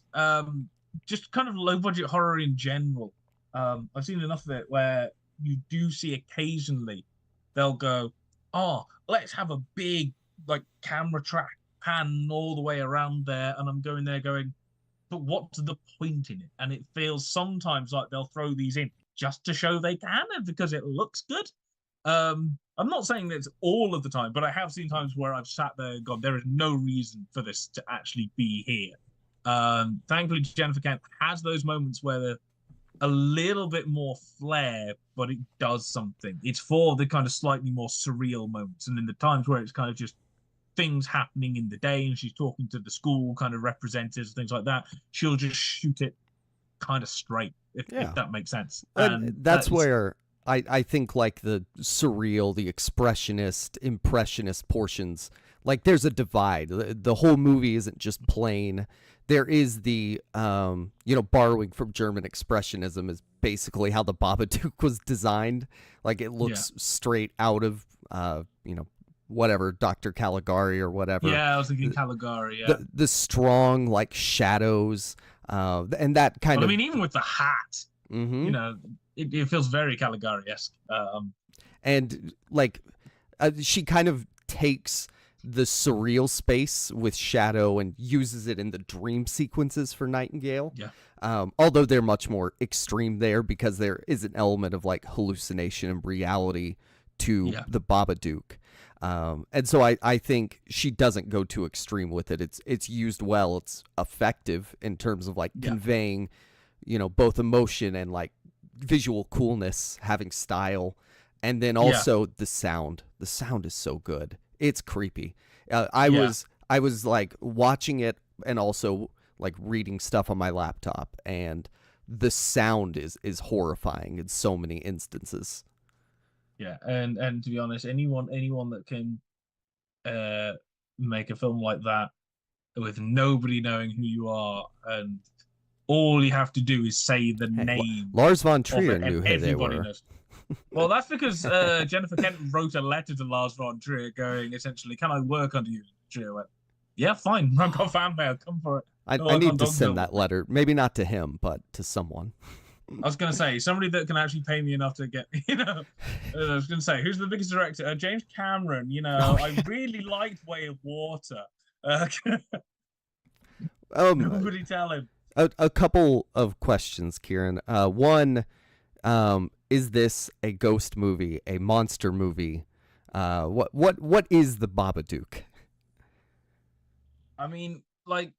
Speaker 2: just kind of low budget horror in general. I've seen enough of it where you do see occasionally they'll go, "Oh, let's have a big like camera track pan all the way around there," and I'm going there going, "But what's the point in it?" And it feels sometimes like they'll throw these in just to show they can and because it looks good. I'm not saying that it's all of the time, but I have seen times where I've sat there and gone, there is no reason for this to actually be here. Thankfully, Jennifer Kent has those moments where they're a little bit more flair, but it does something. It's for the kind of slightly more surreal moments, and in the times where it's kind of just things happening in the day and she's talking to the school kind of representatives, things like that, she'll just shoot it kind of straight, if that makes sense.
Speaker 1: And that's where I think like the surreal, the expressionist, impressionist portions, like there's a divide. The whole movie isn't just plain. There is the, borrowing from German expressionism is basically how the Babadook was designed. Like it looks straight out of, whatever, Dr. Caligari or whatever.
Speaker 2: Yeah, I was thinking Caligari, yeah.
Speaker 1: The strong, like, shadows, and that kind of...
Speaker 2: I mean, even with the hat, it feels very Caligari-esque.
Speaker 1: And, like, she kind of takes the surreal space with shadow and uses it in the dream sequences for Nightingale.
Speaker 2: Yeah.
Speaker 1: Although they're much more extreme there because there is an element of, like, hallucination and reality to the Babadook. And so I think she doesn't go too extreme with it. It's used well. It's effective in terms of like conveying, both emotion and like visual coolness, having style, and then
Speaker 2: Yeah.
Speaker 1: also the sound. The sound is so good. It's creepy. I
Speaker 2: Yeah.
Speaker 1: was like watching it and also like reading stuff on my laptop, and the sound is horrifying in so many instances.
Speaker 2: Yeah, and to be honest, anyone that can uh make a film like that with nobody knowing who you are, and all you have to do is say the
Speaker 1: Hey,
Speaker 2: name
Speaker 1: Lars von
Speaker 2: of
Speaker 1: Trier
Speaker 2: it, and
Speaker 1: knew who they
Speaker 2: everybody
Speaker 1: were.
Speaker 2: knows. Well, that's because Jennifer Kent wrote a letter to Lars von Trier going essentially, "Can I work under you?" Trier went, "Yeah, fine. I've got fan mail. Come for it. Go
Speaker 1: I
Speaker 2: work on
Speaker 1: need to send
Speaker 2: Dogville
Speaker 1: that
Speaker 2: with me."
Speaker 1: letter. Maybe not to him, but to someone.
Speaker 2: I was going to say somebody that can actually pay me enough to get, I was going to say, who's the biggest director? James Cameron.
Speaker 1: Oh,
Speaker 2: I really liked Way of Water. Nobody tell him.
Speaker 1: A couple of questions, Kieran. One, is this a ghost movie, a monster movie? What is the Babadook?
Speaker 2: I mean, like,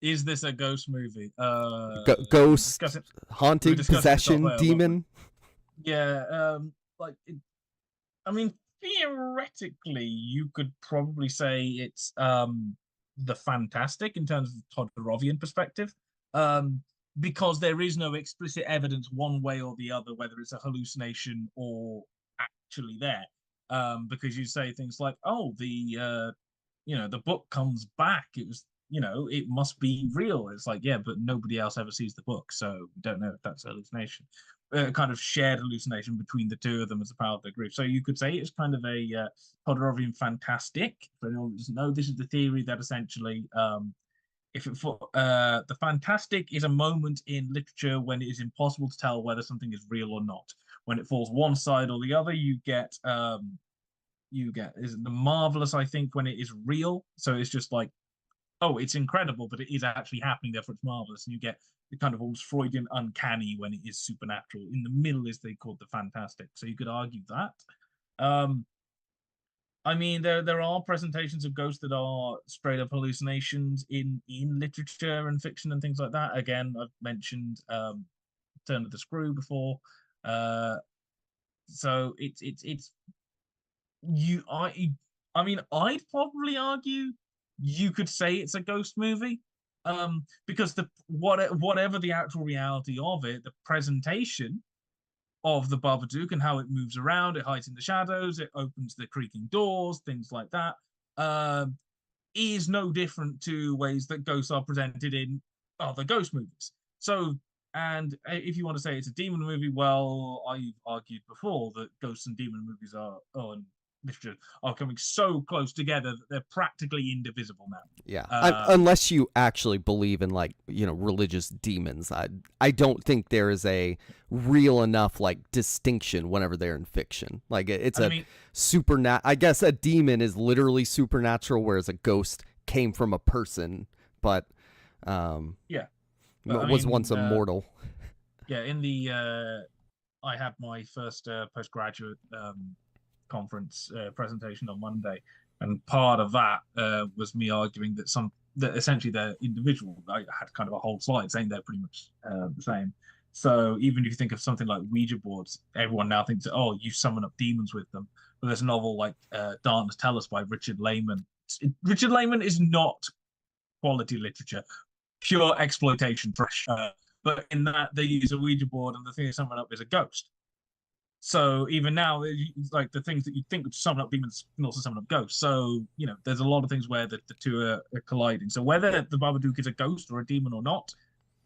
Speaker 2: is this a ghost movie?
Speaker 1: Ghost,
Speaker 2: We were
Speaker 1: haunting,
Speaker 2: discussing this off
Speaker 1: possession,
Speaker 2: air, weren't we?
Speaker 1: demon?
Speaker 2: Yeah. Like, I mean, theoretically, you could probably say it's the fantastic in terms of Todorovian perspective, because there is no explicit evidence one way or the other whether it's a hallucination or actually there. Because you say things like, "Oh, the book comes back. It was." It must be real. It's like, yeah, but nobody else ever sees the book, so we don't know if that's a hallucination. Kind of shared hallucination between the two of them as a part of the group. So you could say it's kind of a Todorovian fantastic. For anyone who doesn't know, this is the theory that essentially, if it for the fantastic is a moment in literature when it is impossible to tell whether something is real or not. When it falls one side or the other, you get is the marvelous. I think when it is real, so it's just like, oh, it's incredible, but it is actually happening, therefore it's marvelous. And you get the kind of almost Freudian uncanny when it is supernatural. In the middle is they called the fantastic. So you could argue that. Um, I mean, there are presentations of ghosts that are straight up hallucinations in literature and fiction and things like that. Again, I've mentioned Turn of the Screw before. Uh, so it's you I mean, I'd probably argue you could say it's a ghost movie, because whatever the actual reality of it, the presentation of the Babadook and how it moves around, it hides in the shadows, it opens the creaking doors, things like that, is no different to ways that ghosts are presented in other ghost movies. So, and if you want to say it's a demon movie, well, I've argued before that ghosts and demon movies and literature are coming so close together that they're practically indivisible now.
Speaker 1: Yeah,
Speaker 2: Uh,
Speaker 1: unless you actually believe in like religious demons, I don't think there is a real enough like distinction whenever they're in fiction. Like it's
Speaker 2: I
Speaker 1: a
Speaker 2: mean,
Speaker 1: I guess a demon is literally supernatural, whereas a ghost came from a person, but
Speaker 2: yeah, but I
Speaker 1: was
Speaker 2: mean,
Speaker 1: once immortal.
Speaker 2: yeah. I had my first postgraduate conference presentation on Monday, and part of that was me arguing that essentially they're individual. I had kind of a whole slide saying they're pretty much the same. So even if you think of something like Ouija boards, everyone now thinks, oh, you summon up demons with them. But there's a novel like Darkness Tell Us by Richard Lehman. Richard Lehman is not quality literature, pure exploitation trash. But in that they use a Ouija board, and the thing they summon up is a ghost. So even now, like the things that you think would summon up demons can also summon up ghosts. So there's a lot of things where the two are colliding. So whether the Babadook is a ghost or a demon or not,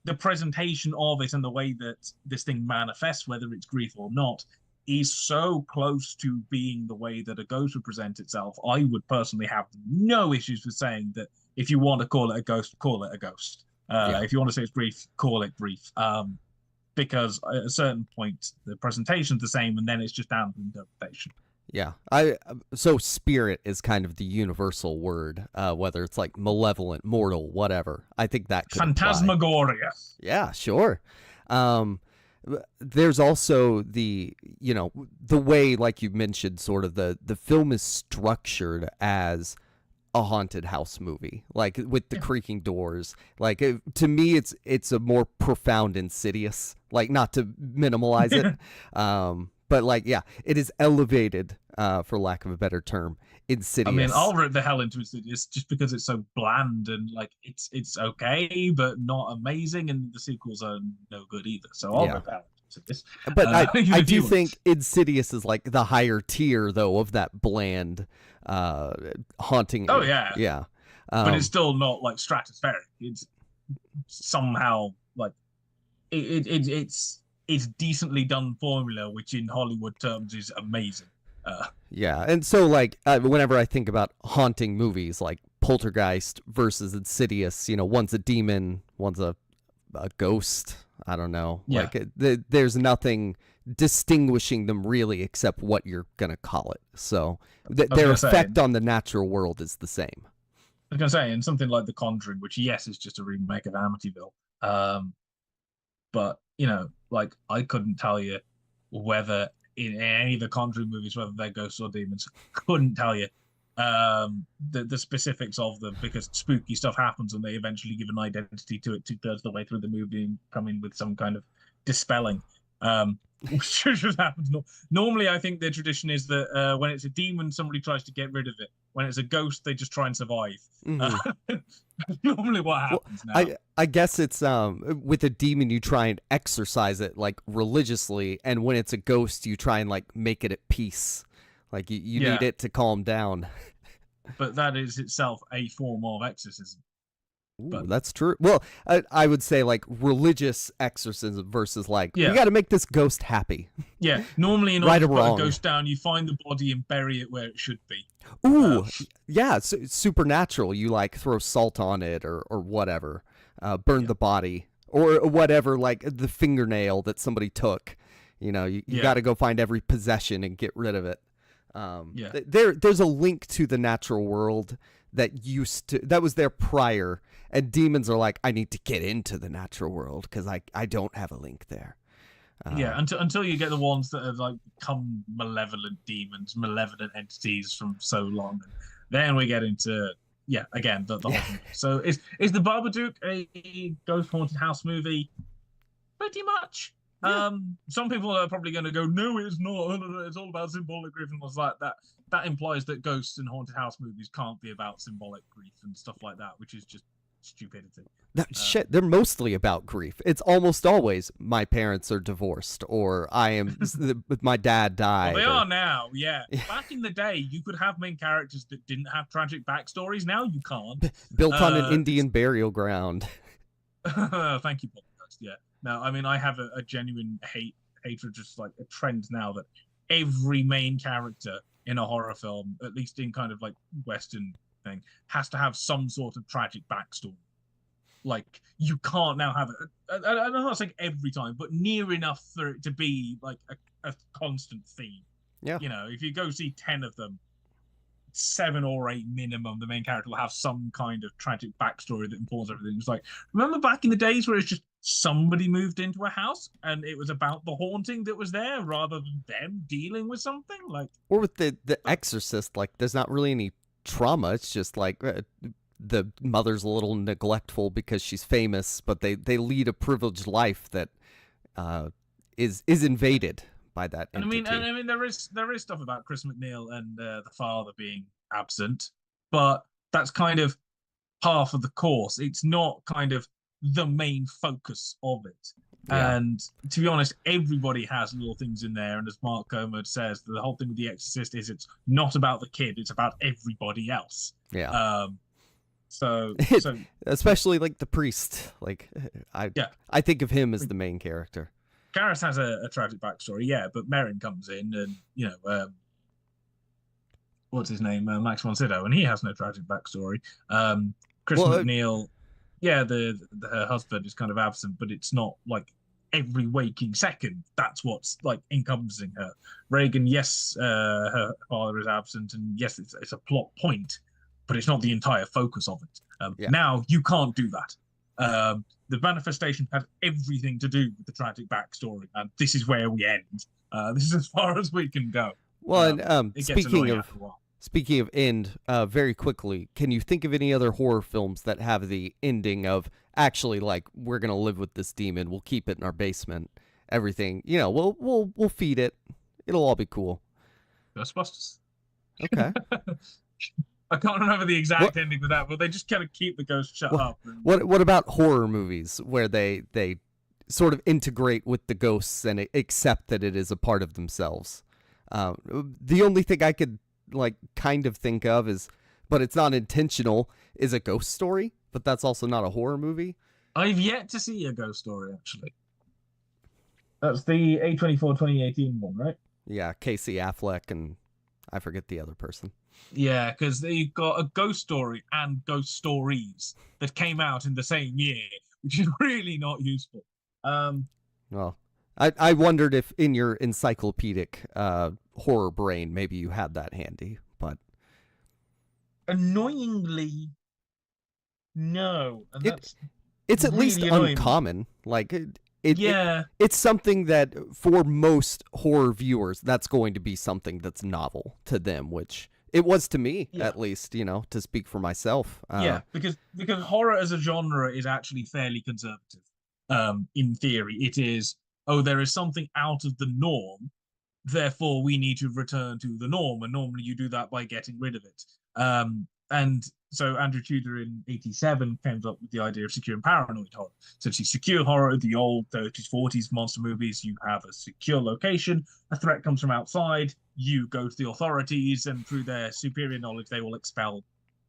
Speaker 2: the presentation of it and the way that this thing manifests, whether it's grief or not, is so close to being the way that a ghost would present itself. I would personally have no issues with saying that if you want to call it a ghost, call it a ghost.
Speaker 1: Yeah.
Speaker 2: If you want to say it's grief, call it grief. Because at a certain point the presentation's the same, and then it's just down to interpretation.
Speaker 1: Yeah, so spirit is kind of the universal word, whether it's like malevolent, mortal, whatever. I think that could
Speaker 2: Phantasmagoria.
Speaker 1: apply. Yeah, sure. There's also the way, like you mentioned, sort of the film is structured as a haunted house movie, like with the creaking doors. Like to me, it's a more profound Insidious. Like, not to minimalize it, but like, yeah, it is elevated, for lack of a better term, Insidious.
Speaker 2: I mean, I'll rip the hell into Insidious just because it's so bland and like it's okay, but not amazing, and the sequels are no good either. So I'll rip the hell into Insidious.
Speaker 1: But I do think Insidious is like the higher tier, though, of that bland haunting.
Speaker 2: Oh yeah,
Speaker 1: yeah.
Speaker 2: But it's still not like stratospheric. It's somehow like it's decently done formula, which in Hollywood terms is amazing.
Speaker 1: Yeah, and so like whenever I think about haunting movies, like Poltergeist versus Insidious, you know, one's a demon, one's a ghost. I don't know.
Speaker 2: Yeah.
Speaker 1: Like there's nothing distinguishing them really, except what you're gonna call it. So their effect on the natural world is the same.
Speaker 2: I was gonna say, in something like The Conjuring, which yes is just a remake of Amityville, but you know, like I couldn't tell you whether in any of the Conjuring movies whether they're ghosts or demons. Couldn't tell you the specifics of them, because spooky stuff happens and they eventually give an identity to it 2/3 of the way through the movie and come in with some kind of dispelling. Which just happens. Normally, I think the tradition is that when it's a demon, somebody tries to get rid of it. When it's a ghost, they just try and survive.
Speaker 1: Mm-hmm.
Speaker 2: Normally what happens now.
Speaker 1: I guess it's with a demon you try and exorcise it like religiously, and when it's a ghost you try and like make it at peace. Like you need it to calm down. But
Speaker 2: that is itself a form of exorcism.
Speaker 1: Ooh, that's true. Well, I would say like religious exorcism versus like, we got to make this ghost happy.
Speaker 2: Yeah, normally in order to put a ghost down, you find the body and bury it where it should be.
Speaker 1: Ooh, yeah, it's supernatural. You like throw salt on it or whatever, burn the body or whatever, like the fingernail that somebody took. You know, you got to go find every possession and get rid of it. There's a link to the natural world that was there prior, and demons are like, I need to get into the natural world because I don't have a link there.
Speaker 2: Until you get the ones that have like become malevolent demons, malevolent entities from so long, and then we get into again the whole thing. So is the Babadook a ghost haunted house movie? Pretty much. Some people are probably going to go, no, it's not. It's all about symbolic grief and what's like that. That implies that ghosts and haunted house movies can't be about symbolic grief and stuff like that, which is just stupidity.
Speaker 1: Shit, they're mostly about grief. It's almost always my parents are divorced, or my dad died.
Speaker 2: Well, they are now, yeah. Back in the day, you could have main characters that didn't have tragic backstories. Now you can't.
Speaker 1: Built on an Indian burial ground.
Speaker 2: Thank you, podcast. Yeah. No, I mean, I have a genuine hatred, just like a trend now that every main character in a horror film, at least in kind of like Western thing, has to have some sort of tragic backstory. Like, you can't now have it. I'm not saying every time, but near enough for it to be like a constant theme.
Speaker 1: Yeah.
Speaker 2: You know, if you go see 10 of them, 7 or 8 minimum, the main character will have some kind of tragic backstory that informs everything. It's like, remember back in the days where it's just somebody moved into a house and it was about the haunting that was there rather than them dealing with something? Like,
Speaker 1: or with the Exorcist, like there's not really any trauma. It's just like the mother's a little neglectful because she's famous, but they lead a privileged life that is invaded by that entity.
Speaker 2: I mean, there is stuff about Chris McNeil and the father being absent, but that's kind of half of the course. It's not kind of the main focus of it. Yeah. And to be honest, everybody has little things in there. And as Mark Kermode says, the whole thing with The Exorcist is it's not about the kid; it's about everybody else.
Speaker 1: Yeah.
Speaker 2: So
Speaker 1: especially like the priest. Like I think of him as the main character.
Speaker 2: Gareth has a tragic backstory, but Merrin comes in and, you know, what's his name? Max von Sydow, and he has no tragic backstory. Chris McNeil, her husband is kind of absent, but it's not like every waking second. That's what's like encompassing her. Reagan, yes, her father is absent, and yes, it's a plot point, but it's not the entire focus of it. Now you can't do that. The manifestation has everything to do with the tragic backstory, and this is where we end. This is as far as we can go.
Speaker 1: Well, and Speaking of end, very quickly, can you think of any other horror films that have the ending of actually like we're gonna live with this demon, we'll keep it in our basement, everything, we'll feed it, it'll all be cool.
Speaker 2: Ghostbusters.
Speaker 1: Okay.
Speaker 2: I can't remember the
Speaker 1: What
Speaker 2: exact ending with that, but they just kind of keep the ghost shut
Speaker 1: what
Speaker 2: up. And...
Speaker 1: what about horror movies where they sort of integrate with the ghosts and accept that it is a part of themselves? The only thing I could like kind of think of is, but it's not intentional, is a ghost story, but that's also not a horror movie.
Speaker 2: I've yet to see a ghost story, actually. That's the A24 2018 one, right?
Speaker 1: Yeah, Casey Affleck and I forget the other person.
Speaker 2: Yeah, because they've got a ghost story and ghost stories that came out in the same year, which is really not useful.
Speaker 1: Well, I wondered if in your encyclopedic horror brain maybe you had that handy, but
Speaker 2: annoyingly, no, and
Speaker 1: it
Speaker 2: that's
Speaker 1: it's at least
Speaker 2: really annoying.
Speaker 1: uncommon. Like
Speaker 2: Yeah,
Speaker 1: it's something that for most horror viewers, that's going to be something that's novel to them, which it was to me,
Speaker 2: yeah,
Speaker 1: at least, to speak for myself.
Speaker 2: yeah, because horror as a genre is actually fairly conservative. In theory, it is, oh, there is something out of the norm, therefore we need to return to the norm, and normally you do that by getting rid of it. And so Andrew Tudor in '87 came up with the idea of secure and paranoid horror. Essentially, secure horror, the old 30s, 40s monster movies, you have a secure location, a threat comes from outside, you go to the authorities, and through their superior knowledge, they will expel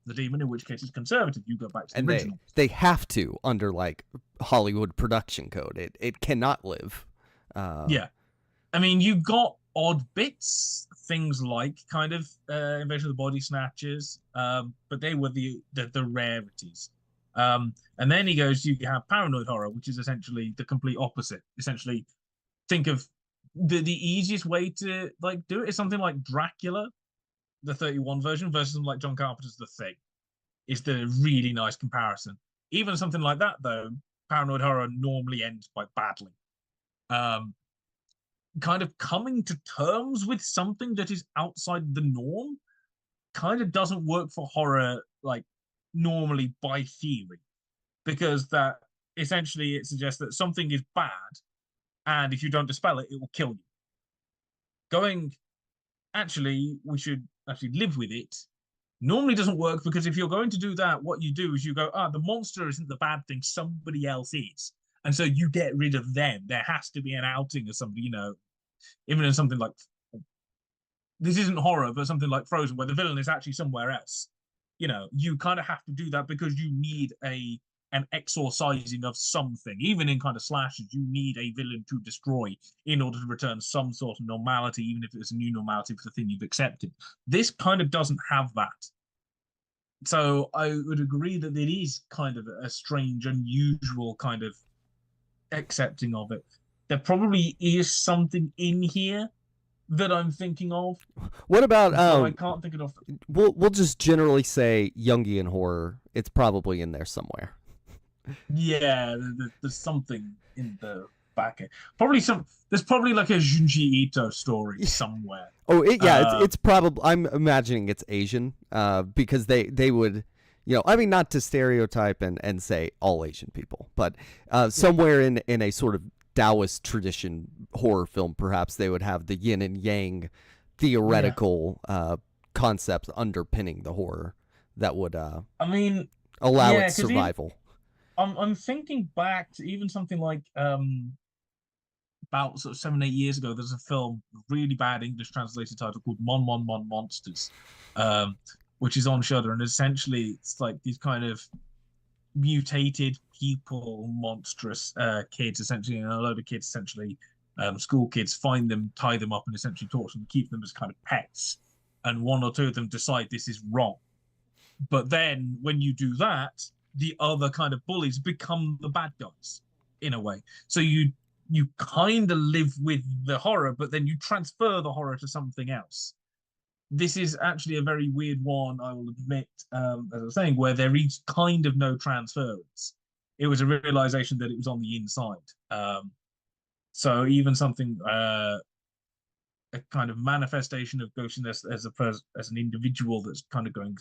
Speaker 2: the demon, in which case it's conservative. You go back to the
Speaker 1: and
Speaker 2: original.
Speaker 1: they have to under like Hollywood production code. It cannot live.
Speaker 2: Yeah. I mean, you got odd bits, things like kind of Invasion of the Body Snatchers, but they were the rarities. And then he goes, you have paranoid horror, which is essentially the complete opposite. Essentially, think of the easiest way to like do it is something like Dracula, the 31 version, versus something like John Carpenter's The Thing. Is the really nice comparison. Even something like that, though, paranoid horror normally ends quite badly. Um, kind of coming to terms with something that is outside the norm kind of doesn't work for horror like normally by theory, because that essentially it suggests that something is bad, and if you don't dispel it, it will kill you. Going, actually, we should actually live with it normally doesn't work, because if you're going to do that, what you do is you go, the monster isn't the bad thing, somebody else is. And so you get rid of them. There has to be an outing of somebody, even in something like, this isn't horror, but something like Frozen, where the villain is actually somewhere else. You kind of have to do that because you need an exorcising of something. Even in kind of slashes, you need a villain to destroy in order to return some sort of normality, even if it's a new normality for the thing you've accepted. This kind of doesn't have that. So I would agree that it is kind of a strange, unusual kind of accepting of it. There probably is something in here that I'm thinking of.
Speaker 1: What about
Speaker 2: I can't think of.
Speaker 1: We'll just generally say Jungian horror. It's probably in there somewhere.
Speaker 2: Yeah, there's something in the back end. There's probably like a Junji Ito story somewhere.
Speaker 1: Oh, it's probably. I'm imagining it's Asian, because they would, I mean, not to stereotype and say all Asian people, but somewhere in a sort of Taoist tradition horror film, perhaps they would have the yin and yang theoretical concepts underpinning the horror that would
Speaker 2: I mean,
Speaker 1: allow its survival.
Speaker 2: I'm thinking back to even something like about sort of 7-8 years ago. There's a film, really bad English translated title, called Mon Mon Mon Monsters, which is on Shudder, and essentially it's like these kind of mutated people, monstrous kids, essentially, and a load of kids, essentially school kids, find them, tie them up, and essentially torture them, keep them as kind of pets. And one or two of them decide this is wrong. But then when you do that, the other kind of bullies become the bad guys in a way. So you kind of live with the horror, but then you transfer the horror to something else. This is actually a very weird one, I will admit, as I was saying, where there is kind of no transference. It was a realization that it was on the inside. So even something a kind of manifestation of ghostiness as an individual that's kind of going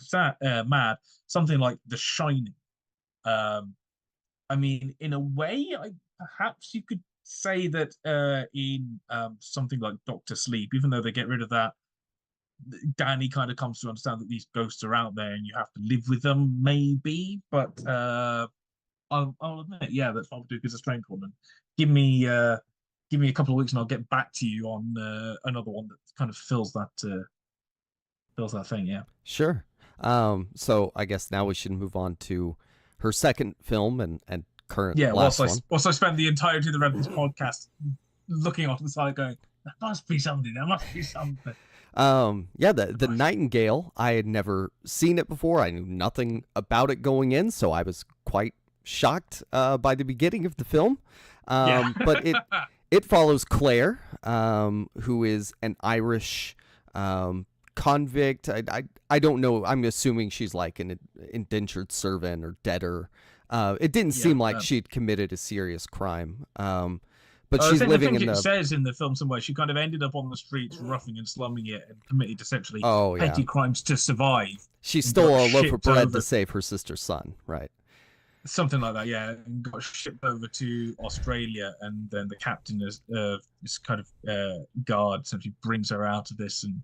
Speaker 2: mad, something like The Shining. I mean, in a way, perhaps you could say that in something like Doctor Sleep, even though they get rid of that, Danny kind of comes to understand that these ghosts are out there and you have to live with them, maybe. But I'll admit, yeah, that Babadook is a strange one. And give me a couple of weeks and I'll get back to you on another one that kind of fills that thing. Yeah.
Speaker 1: Sure. So I guess now we should move on to her second film and current last one.
Speaker 2: Whilst I spend the entirety of the rest of this podcast looking off to the side going, there must be something.
Speaker 1: The Nightingale, I had never seen it before. I knew nothing about it going in, so I was quite shocked by the beginning of the film. But it follows Claire, who is an Irish convict. I don't know. I'm assuming she's like an indentured servant or debtor. It didn't seem like she'd committed a serious crime. But she's living in the. It
Speaker 2: says in the film somewhere she kind of ended up on the streets, roughing and slumming it, and committed essentially petty crimes to survive.
Speaker 1: She stole a loaf of bread to save her sister's son, right?
Speaker 2: Something like that, yeah. And got shipped over to Australia, and then the captain is this kind of guard essentially brings her out of this and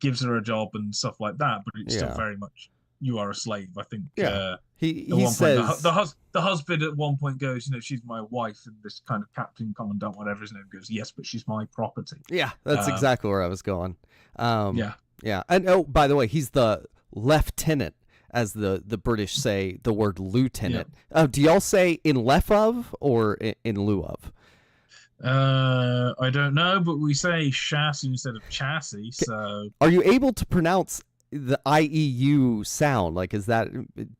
Speaker 2: gives her a job and stuff like that. But it's still very much you are a slave. I think.
Speaker 1: Yeah. He says
Speaker 2: the husband at one point goes, you know, she's my wife, and this kind of captain, commandant, whatever his name goes, yes, but she's my property.
Speaker 1: Yeah, that's exactly where I was going. Yeah. And oh, by the way, he's the lieutenant, as the British say the word lieutenant. Do y'all say in left of or in lieu of?
Speaker 2: I don't know, but we say chassis instead of chassis. So
Speaker 1: are you able to pronounce the IEU sound? Like, is that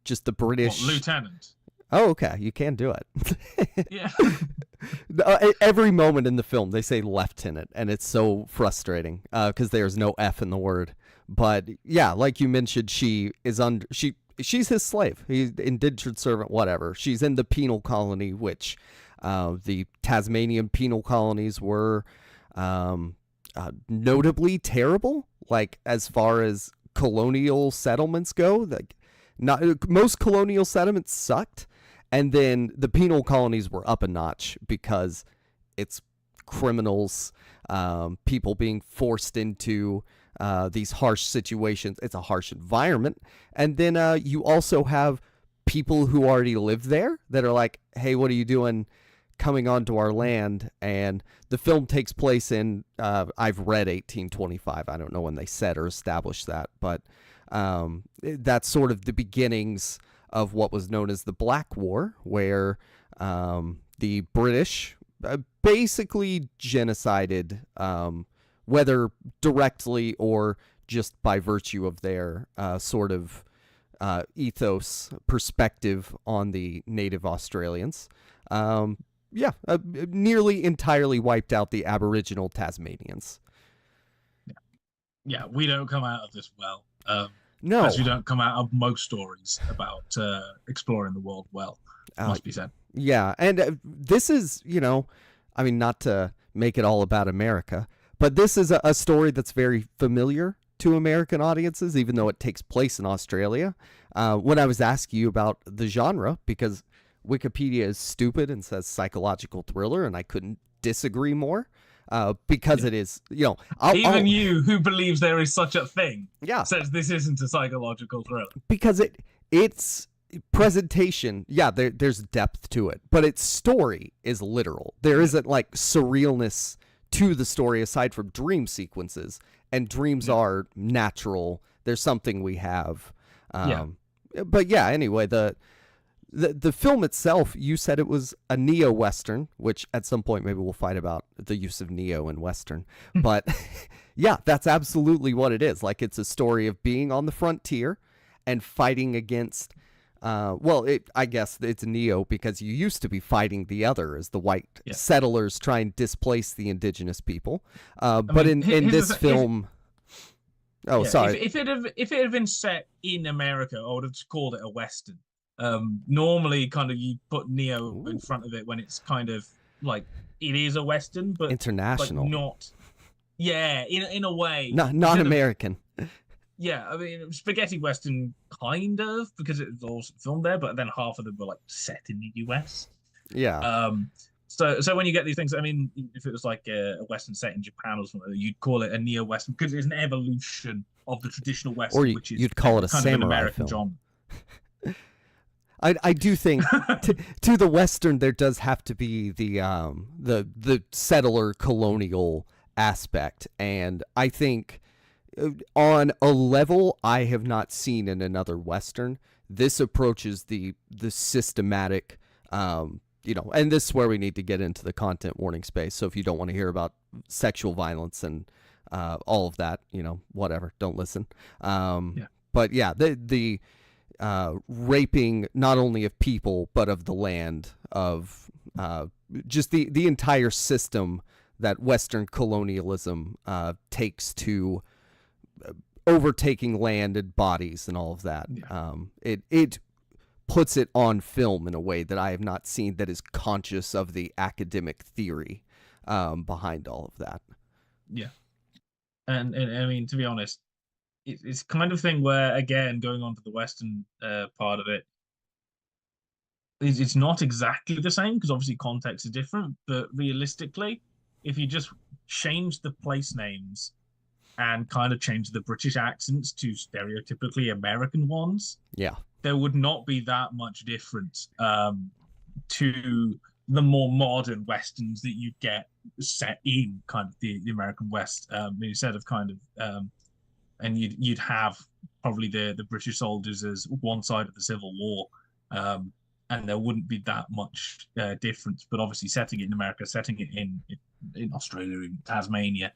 Speaker 1: just the British?
Speaker 2: Lieutenant.
Speaker 1: Oh, okay. You can do it.
Speaker 2: Yeah.
Speaker 1: Every moment in the film, they say lieutenant, and it's so frustrating because there's no F in the word. But yeah, like you mentioned, she's his slave. He's indentured servant, whatever. She's in the penal colony, which the Tasmanian penal colonies were notably terrible. Like, as far as colonial settlements go, like most colonial settlements sucked, and then the penal colonies were up a notch because it's criminals, people being forced into these harsh situations. It's a harsh environment, and then you also have people who already live there that are like, hey, what are you doing coming onto our land? And the film takes place in I've read 1825. I don't know when they said or established that, but that's sort of the beginnings of what was known as the Black War, where the British basically genocided, whether directly or just by virtue of their sort of ethos perspective on the native Australians. Nearly entirely wiped out the Aboriginal Tasmanians.
Speaker 2: Yeah, we don't come out of this well.
Speaker 1: No.
Speaker 2: As we don't come out of most stories about exploring the world well, must be said.
Speaker 1: Yeah, and this is, I mean, not to make it all about America, but this is a story that's very familiar to American audiences, even though it takes place in Australia. When I was asking you about the genre, because Wikipedia is stupid and says psychological thriller, and I couldn't disagree more, because it is,
Speaker 2: even you, who believes there is such a thing, says this isn't a psychological thriller.
Speaker 1: Because it's presentation, there's depth to it, but its story is literal. There isn't like surrealness to the story aside from dream sequences, and dreams are natural. There's something we have. But yeah, anyway, the film itself, you said it was a neo-Western, which at some point maybe we'll fight about the use of neo in Western. But yeah, that's absolutely what it is. Like, it's a story of being on the frontier and fighting against, I guess it's neo because you used to be fighting the other as the white settlers try and displace the indigenous people. But in this film... sorry.
Speaker 2: If it had been set in America, I would have called it a Western. Normally, kind of, you put neo in front of it when it's kind of like it is a Western, but
Speaker 1: international,
Speaker 2: but not. Yeah, in a way.
Speaker 1: Not
Speaker 2: Instead of-
Speaker 1: American.
Speaker 2: yeah, I mean, spaghetti western kind of, because it was also filmed there, but then half of them were like set in the US.
Speaker 1: Yeah.
Speaker 2: So when you get these things, I mean, if it was like a western set in Japan or something, you'd call it a neo-western because it's an evolution of the traditional western,
Speaker 1: Or
Speaker 2: which is
Speaker 1: you'd call it a
Speaker 2: kind of an
Speaker 1: samurai
Speaker 2: American
Speaker 1: film.
Speaker 2: genre.
Speaker 1: I do think to the Western there does have to be the settler colonial aspect, and I think on a level I have not seen in another Western. This approaches the systematic, and this is where we need to get into the content warning space. So if you don't want to hear about sexual violence and all of that, whatever, don't listen. But yeah, the raping not only of people but of the land, of just the entire system that Western colonialism takes to overtaking land and bodies and all of that.
Speaker 2: Yeah.
Speaker 1: It puts it on film in a way that I have not seen, that is conscious of the academic theory behind all of that.
Speaker 2: Yeah, and I mean, to be honest, it's kind of thing where, again, going on to the Western part of it, it's not exactly the same because obviously context is different. But realistically, if you just change the place names and kind of change the British accents to stereotypically American ones,
Speaker 1: Yeah,
Speaker 2: there would not be that much difference to the more modern westerns that you get set in kind of the American West, instead of kind of and you'd have probably the British soldiers as one side of the Civil War, and there wouldn't be that much difference. But obviously, setting it in America, setting it in Australia, in Tasmania,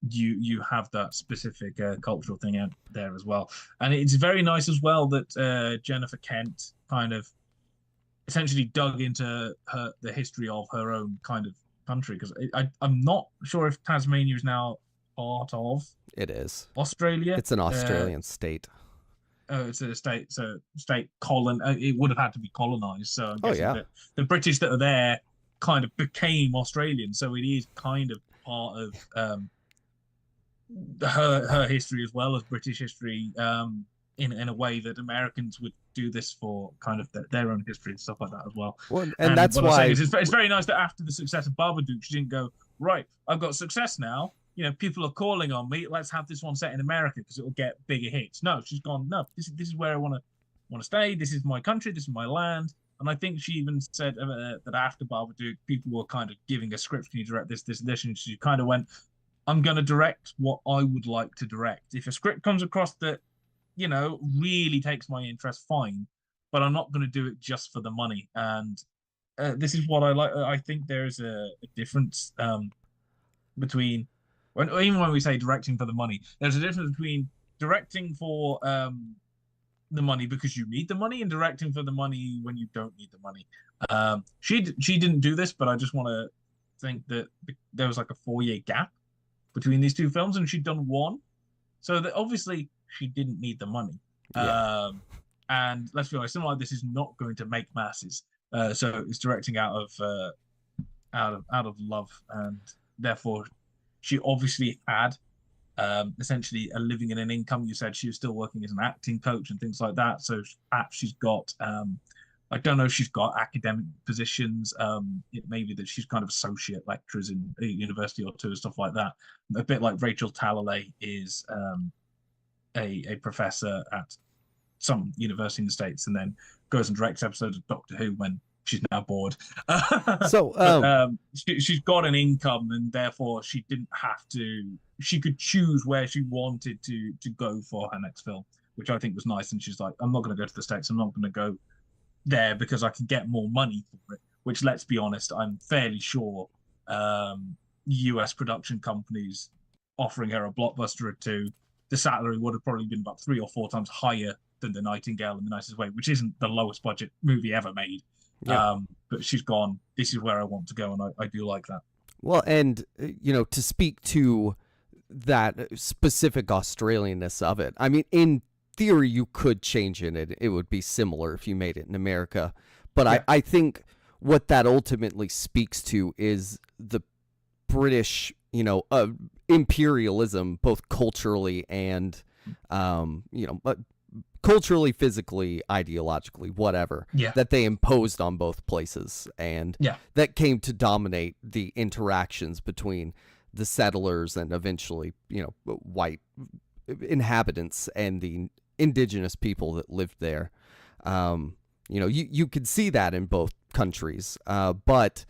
Speaker 2: you have that specific cultural thing out there as well. And it's very nice as well that Jennifer Kent kind of essentially dug into the history of her own kind of country, because I'm not sure if Tasmania is now part of
Speaker 1: it is.
Speaker 2: Australia.
Speaker 1: It's an Australian state.
Speaker 2: Oh, it's a state, so state colon. It would have had to be colonized. So I'm guessing that the British that are there kind of became Australian. So it is kind of part of her history as well as British history, in a way that Americans would do this for kind of their own history and stuff like that as well.
Speaker 1: And that's why
Speaker 2: it's very nice that after the success of Babadook, she didn't go, right, I've got success now. People are calling on me. Let's have this one set in America because it will get bigger hits. No, she's gone, no, this is where I want to stay. This is my country. This is my land. And I think she even said that after Babadook, people were kind of giving a script. Can you direct this, this, and this? And she kind of went, I'm going to direct what I would like to direct. If a script comes across that, really takes my interest, fine. But I'm not going to do it just for the money. And this is what I like. I think there's a difference between, even when we say directing for the money, there's a difference between directing for the money because you need the money and directing for the money when you don't need the money. She didn't do this, but I just want to think that there was like a 4-year gap between these two films, and she'd done one, so that obviously she didn't need the money.
Speaker 1: Yeah.
Speaker 2: And let's be honest, something like this is not going to make masses. So it's directing out of love, and therefore she obviously had essentially a living and an income. You said she was still working as an acting coach and things like that. So perhaps she's got, I don't know if she's got academic positions. It may be that she's kind of associate lecturers in a university or two, stuff like that. A bit like Rachel Talalay is a professor at some university in the States, and then goes and directs episodes of Doctor Who when she's now bored.
Speaker 1: So
Speaker 2: she's got an income, and therefore she didn't have to. She could choose where she wanted to go for her next film, which I think was nice. And she's like, I'm not going to go to the States. I'm not going to go there because I can get more money for it. Which, let's be honest, I'm fairly sure US production companies offering her a blockbuster or two, the salary would have probably been about 3 or 4 times higher than The Nightingale in the Nicest Way, which isn't the lowest budget movie ever made. Yeah. But she's gone, this is where I want to go, and I do like that.
Speaker 1: Well, and, to speak to that specific Australianness of it, I mean, in theory, you could change it. It would be similar if you made it in America. But yeah. I think what that ultimately speaks to is the British you know, imperialism, both culturally and, you know, culturally, physically, ideologically, whatever,
Speaker 2: Yeah.
Speaker 1: that they imposed on both places, and
Speaker 2: Yeah.
Speaker 1: that came to dominate the interactions between the settlers and eventually, you know, white inhabitants and the indigenous people that lived there. You know, you could see that in both countries, but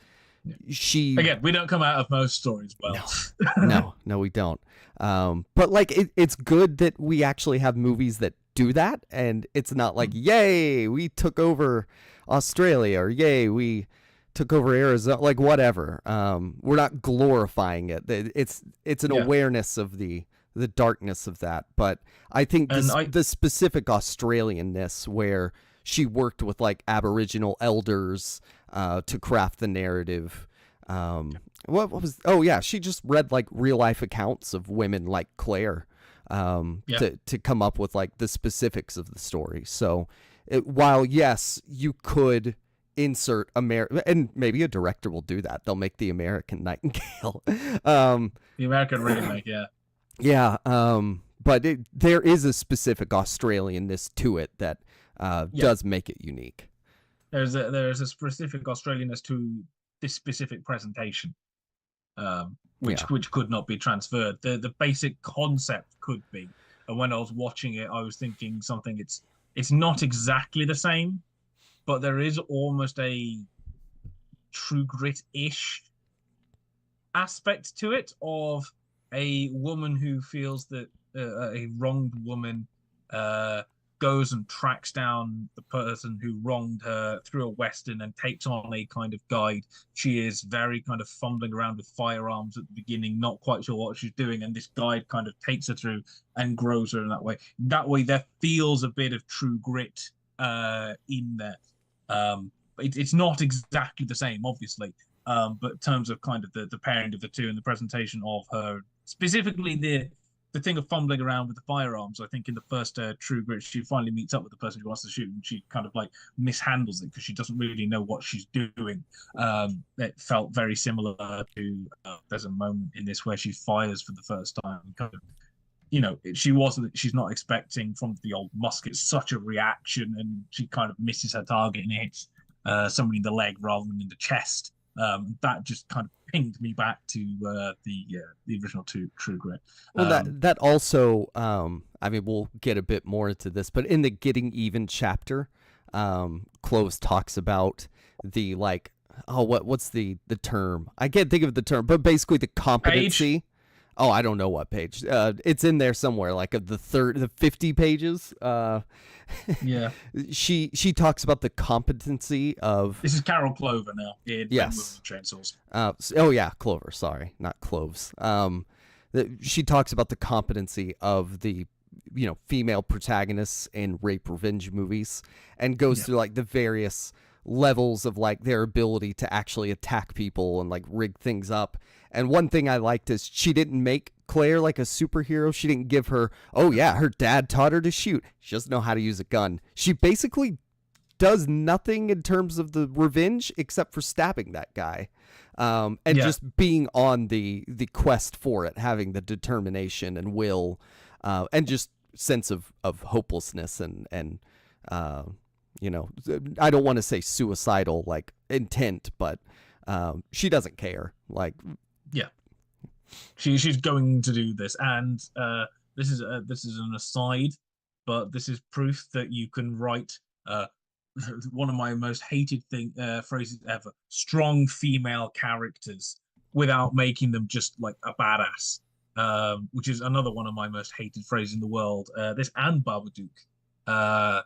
Speaker 1: she
Speaker 2: Again, we don't come out of most stories well.
Speaker 1: no, we don't. But like it's good that we actually have movies that do that, and it's not like yay we took over Australia, or yay we took over Arizona, like whatever. We're not glorifying it. It's an awareness of the darkness of that. But I think the specific Australianness, where she worked with like Aboriginal elders to craft the narrative. What was? Oh yeah, she just read like real life accounts of women like Claire, to come up with like the specifics of the story. So, while yes, you could insert and maybe a director will do that. They'll make the American Nightingale.
Speaker 2: The American remake,
Speaker 1: yeah. But there is a specific Australianness to it that does make it unique.
Speaker 2: There's a specific Australianness to this specific presentation, which could not be transferred. The basic concept could be, and when I was watching it, I was thinking something. It's not exactly the same, but there is almost a True Grit-ish aspect to it, of a woman who feels that a wronged woman goes and tracks down the person who wronged her through a Western and takes on a kind of guide. She is very kind of fumbling around with firearms at the beginning, not quite sure what she's doing, and this guide kind of takes her through and grows her in that way. That way, there feels a bit of True Grit in there. It's not exactly the same, obviously, but in terms of kind of the pairing of the two and the presentation of her, specifically the thing of fumbling around with the firearms. I think in the first True Grit, she finally meets up with the person who wants to shoot, and she kind of like mishandles it because she doesn't really know what she's doing. It felt very similar to there's a moment in this where she fires for the first time, kind of, you know, she's not expecting from the old musket such a reaction, and she kind of misses her target and hits somebody in the leg rather than in the chest. That just kind of pinged me back to the original True Grit.
Speaker 1: Well, that also, I mean, we'll get a bit more into this, but in the Getting Even chapter, Cloves talks about the like, what's the term? I can't think of the term, but basically the competency.
Speaker 2: Page?
Speaker 1: Oh, I don't know what page. It's in there somewhere, like the 50 pages.
Speaker 2: Yeah.
Speaker 1: She talks about the competency of.
Speaker 2: This is Carol Clover now.
Speaker 1: Yes.
Speaker 2: Chainsaws.
Speaker 1: Oh yeah, Clover. Sorry, not Cloves. She talks about the competency of the, you know, female protagonists in rape revenge movies, and goes through like the various levels of like their ability to actually attack people and like rig things up. And one thing I liked is she didn't make Claire like a superhero. She didn't give her, oh yeah, her dad taught her to shoot. She doesn't know how to use a gun. She basically does nothing in terms of the revenge except for stabbing that guy. And just being on the quest for it, having the determination and will, and just sense of hopelessness and you know, I don't want to say suicidal like intent, but she doesn't care. Like,
Speaker 2: yeah, she's going to do this, and this is an aside, but this is proof that you can write one of my most hated phrases ever: strong female characters without making them just like a badass. Which is another one of my most hated phrases in the world. This and Babadook.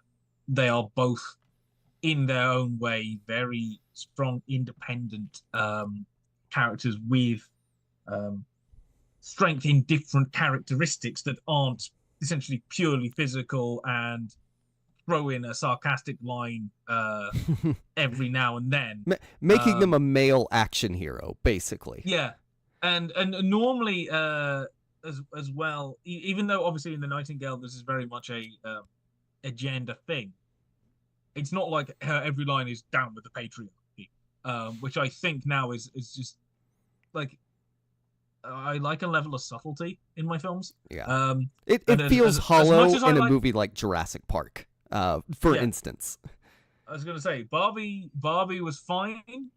Speaker 2: They are both, in their own way, very strong, independent characters with strength in different characteristics that aren't essentially purely physical, and throw in a sarcastic line every now and then.
Speaker 1: Making them a male action hero, basically.
Speaker 2: Yeah. And normally, as well, even though obviously in The Nightingale this is very much a gender thing, it's not like her every line is down with the patriarchy, which I think now is just like, I like a level of subtlety in my films.
Speaker 1: Yeah.
Speaker 2: Um,
Speaker 1: It
Speaker 2: and
Speaker 1: feels hollow
Speaker 2: much as I
Speaker 1: in a
Speaker 2: like,
Speaker 1: movie like Jurassic Park, for
Speaker 2: yeah,
Speaker 1: instance.
Speaker 2: I was gonna say Barbie was fine.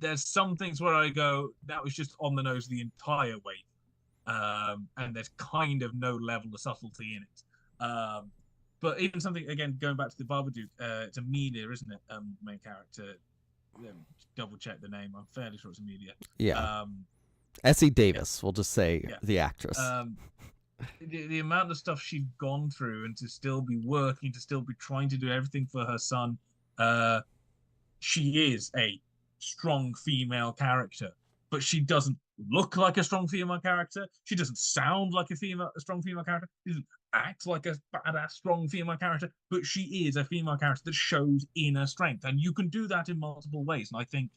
Speaker 2: There's some things where I go, that was just on the nose the entire way, and there's kind of no level of subtlety in it. But even something again, going back to the Babadook, it's Amelia, isn't it? Main character. Double check the name. I'm fairly sure it's Amelia.
Speaker 1: Yeah.
Speaker 2: Um,
Speaker 1: Essie
Speaker 2: yeah,
Speaker 1: Davis, we'll just say
Speaker 2: yeah.
Speaker 1: the actress.
Speaker 2: The amount of stuff she'd gone through and to still be working, to still be trying to do everything for her son. She is a strong female character, but she doesn't look like a strong female character. She doesn't sound like a strong female character. She doesn't act like a badass strong female character, but she is a female character that shows inner strength, and you can do that in multiple ways. And I think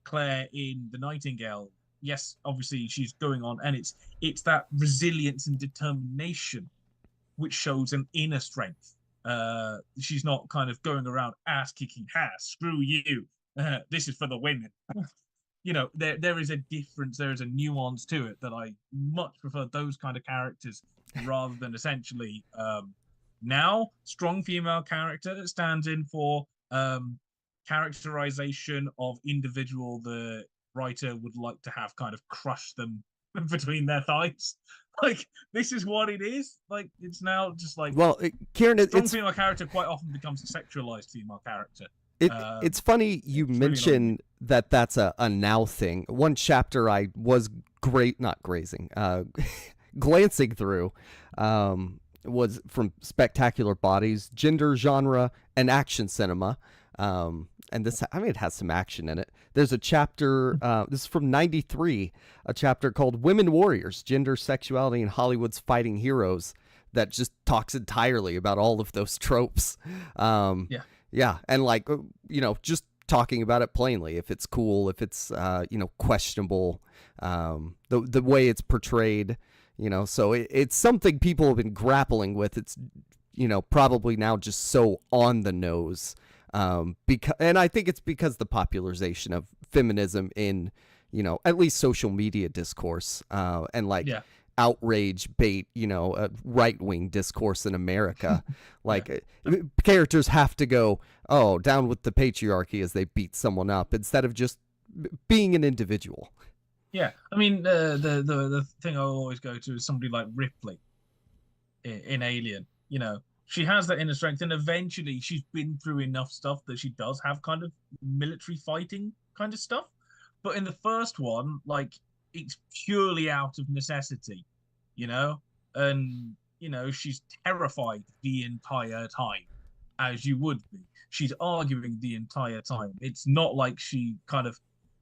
Speaker 2: Claire in The Nightingale, yes, obviously she's going on, and it's that resilience and determination which shows an inner strength. She's not kind of going around ass kicking, screw you. This is for the women. There is a difference, there is a nuance to it that I much prefer those kind of characters rather than essentially now strong female character that stands in for characterization of individual the writer would like to have kind of crushed them between their thighs. Like, this is what it is. Like, it's now just like,
Speaker 1: well, Kieran,
Speaker 2: strong female character quite often becomes a sexualized female character.
Speaker 1: It's funny you mention
Speaker 2: really
Speaker 1: that's a now thing. One chapter I was glancing through was from Spectacular Bodies, Gender, Genre, and Action Cinema. And this, I mean, it has some action in it. There's a chapter, this is from 93, a chapter called Women Warriors, Gender, Sexuality, and Hollywood's Fighting Heroes that just talks entirely about all of those tropes. Yeah. And like, just talking about it plainly, if it's cool, if it's, questionable, the way it's portrayed, so it's something people have been grappling with. It's, probably now just so on the nose. And I think it's because the popularization of feminism in, at least social media discourse, and like outrage bait, right-wing discourse in America. Like characters have to go, oh, down with the patriarchy as they beat someone up instead of just being an individual.
Speaker 2: Yeah. I mean, the thing I'll always go to is somebody like Ripley in Alien, she has that inner strength, and eventually she's been through enough stuff that she does have kind of military fighting kind of stuff. But in the first one, like, it's purely out of necessity, and she's terrified the entire time, as you would be. She's arguing the entire time. It's not like she kind of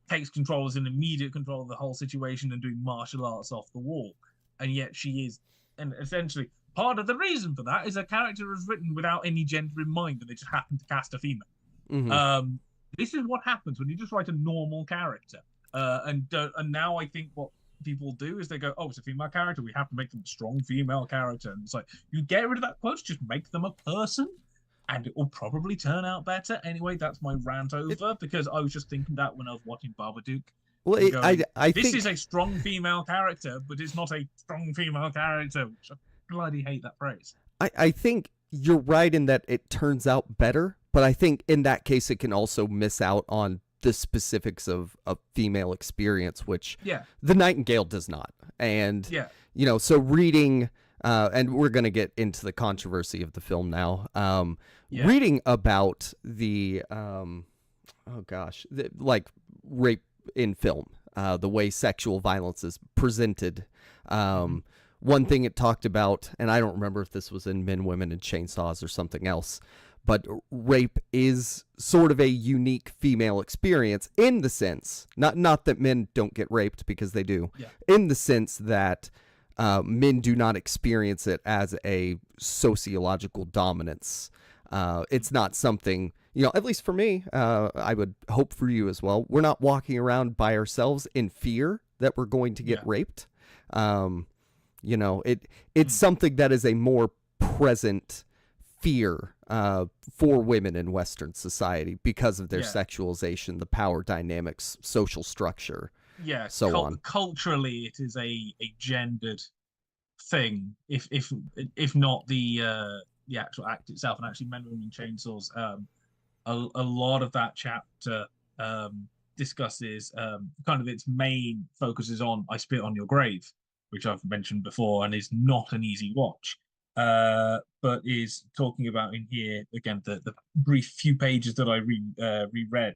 Speaker 2: takes control as an immediate control of the whole situation and doing martial arts off the wall, and yet she is, and essentially. Part of the reason for that is a character is written without any gender in mind, and they just happen to cast a female. Mm-hmm. This is what happens when you just write a normal character. And now I think what people do is they go, oh, it's a female character, we have to make them a strong female character. And it's like, you get rid of that quote, just make them a person, and it will probably turn out better. Anyway, that's my rant over, because I was just thinking that when I was watching Babadook.
Speaker 1: Well, I
Speaker 2: this
Speaker 1: think
Speaker 2: is a strong female character, but it's not a strong female character, which I bloody hate that phrase.
Speaker 1: I think you're right in that it turns out better, but I think in that case it can also miss out on the specifics of female experience, which The Nightingale does not. And so reading, and we're going to get into the controversy of the film now. Reading about the like rape in film, the way sexual violence is presented. One thing it talked about, and I don't remember if this was in Men, Women, and Chainsaws or something else, but rape is sort of a unique female experience in the sense, not that men don't get raped, because they do, in the sense that men do not experience it as a sociological dominance. It's not something, at least for me, I would hope for you as well. We're not walking around by ourselves in fear that we're going to get raped. It's something that is a more present fear for women in Western society because of their sexualization, the power dynamics, social structure.
Speaker 2: yeah,
Speaker 1: so on.
Speaker 2: culturally, it is a gendered thing. If not the actual act itself, and actually, Men, Women, Chainsaws. A lot of that chapter um, discusses kind of its main focuses on "I Spit on Your Grave," which I've mentioned before, and is not an easy watch. But is talking about in here again the brief few pages that I reread.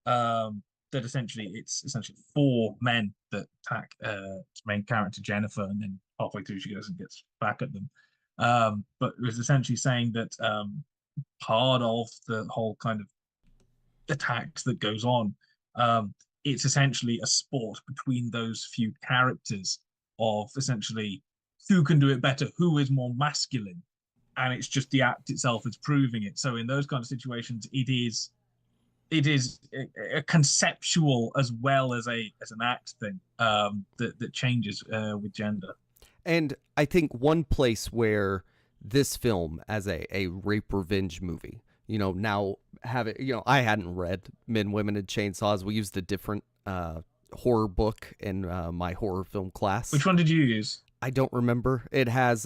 Speaker 2: That essentially it's essentially four men that attack main character Jennifer, and then halfway through she goes and gets back at them. But it was essentially saying that part of the whole kind of attacks that goes on, it's essentially a sport between those few characters of essentially who can do it better, who is more masculine, and it's just the act itself is proving it. So in those kind of situations, it is a conceptual as well as an act thing that changes with gender.
Speaker 1: And I think one place where this film, as a rape revenge movie, now have it, I hadn't read Men, Women, and Chainsaws. We used a different horror book in my horror film class.
Speaker 2: Which one did you use?
Speaker 1: I don't remember. It has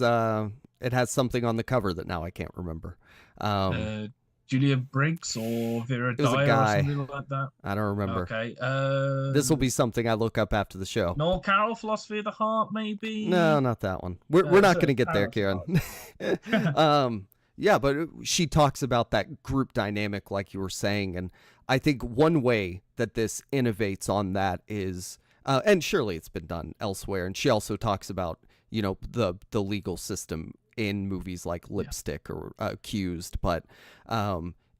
Speaker 1: something on the cover that now I can't remember.
Speaker 2: Julia Briggs or Vera
Speaker 1: It was a
Speaker 2: Dyer or
Speaker 1: guy.
Speaker 2: something like that.
Speaker 1: I don't remember.
Speaker 2: Okay.
Speaker 1: This will be something I look up after the show.
Speaker 2: Noel Carroll, Philosophy of the Heart, maybe.
Speaker 1: No, not that one. We're not going to get there, Kieran. Yeah, but she talks about that group dynamic, like you were saying, and I think one way that this innovates on that is, and surely it's been done elsewhere. And she also talks about, the legal system in movies like Lipstick or Accused, but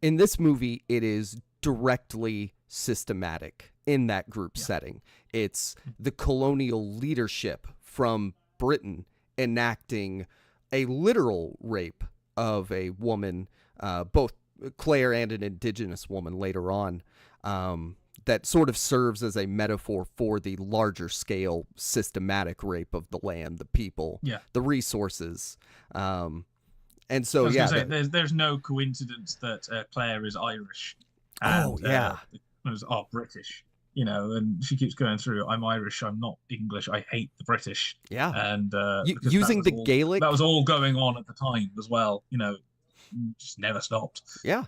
Speaker 1: in this movie, it is directly systematic in that group setting. It's the colonial leadership from Britain enacting a literal rape of a woman, both Claire and an indigenous woman later on, that sort of serves as a metaphor for the larger scale systematic rape of the land, the people, the resources. And so,
Speaker 2: there's no coincidence that Claire is Irish and are British, and she keeps going through, I'm Irish, I'm not English, I hate the British.
Speaker 1: Yeah.
Speaker 2: And
Speaker 1: using the Gaelic.
Speaker 2: That was all going on at the time as well, just never stopped.
Speaker 1: Yeah.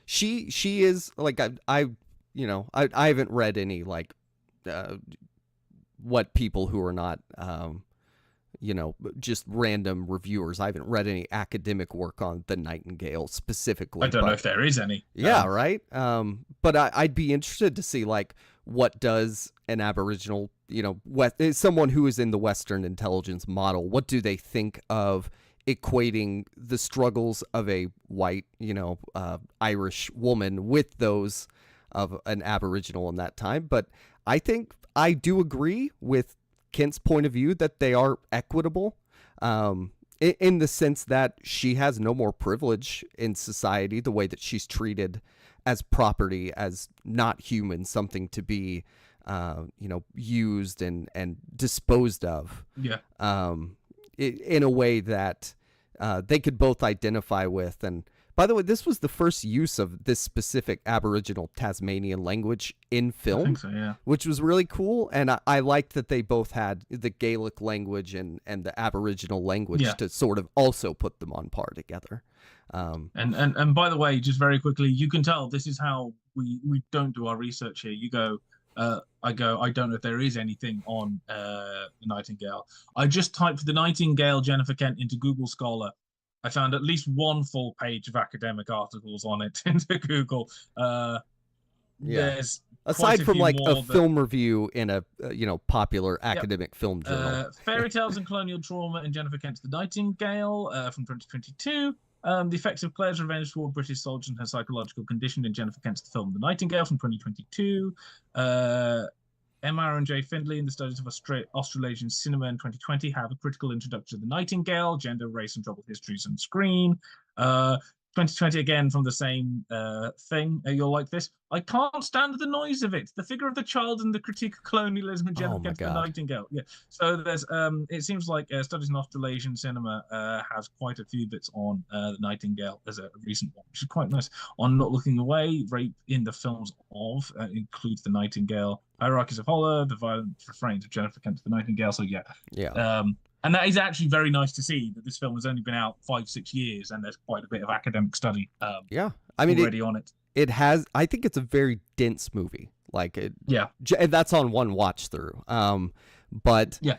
Speaker 1: She is like, I haven't read any like what people who are not just random reviewers. I haven't read any academic work on The Nightingale specifically.
Speaker 2: I don't know if there is any.
Speaker 1: Yeah, right. But I'd be interested to see like what does an Aboriginal, someone who is in the Western intelligence model, what do they think of equating the struggles of a white, Irish woman with those of an Aboriginal in that time. But I think I do agree with Kent's point of view that they are equitable in the sense that she has no more privilege in society, the way that she's treated as property, as not human, something to be, used and disposed of.
Speaker 2: Yeah.
Speaker 1: In a way that they could both identify with. And by the way, this was the first use of this specific Aboriginal Tasmanian language in film,
Speaker 2: I think so, yeah.
Speaker 1: Which was really cool. And I liked that they both had the Gaelic language and the Aboriginal language to sort of also put them on par together.
Speaker 2: And by the way, just very quickly, you can tell this is how we don't do our research here. You go, I don't know if there is anything on the Nightingale. I just typed the Nightingale Jennifer Kent into Google Scholar. I found at least one full page of academic articles on it into Google. There's
Speaker 1: aside from like a film review in a popular academic film journal.
Speaker 2: Fairy Tales and Colonial Trauma in Jennifer Kent's The Nightingale from 2022. The effects of Claire's revenge toward British soldiers and her psychological condition in Jennifer Kent's The Film The Nightingale from 2022. M. J. Findlay in the Studies of Australasian Cinema in 2020 have a critical introduction to The Nightingale, gender, race, and troubled histories on screen. 2020 again from the same thing. You'll like this. I can't stand the noise of it. The figure of the child and the critique of colonialism and
Speaker 1: Oh
Speaker 2: Jennifer
Speaker 1: my
Speaker 2: against the
Speaker 1: God.
Speaker 2: Nightingale. Yeah. So there's it seems like Studies in Australasian Cinema has quite a few bits on the Nightingale as a recent one, which is quite nice. On Not Looking Away, rape in the films of includes the Nightingale, Hierarchies of Horror, the violent refrains of Jennifer against the Nightingale. So yeah.
Speaker 1: Yeah.
Speaker 2: And that is actually very nice to see that this film has only been out 5-6 years and there's quite a bit of academic study
Speaker 1: Yeah. I mean,
Speaker 2: already on it.
Speaker 1: it has, I think it's a very dense movie. Like it,
Speaker 2: Yeah.
Speaker 1: and that's on one watch through. But
Speaker 2: Yeah.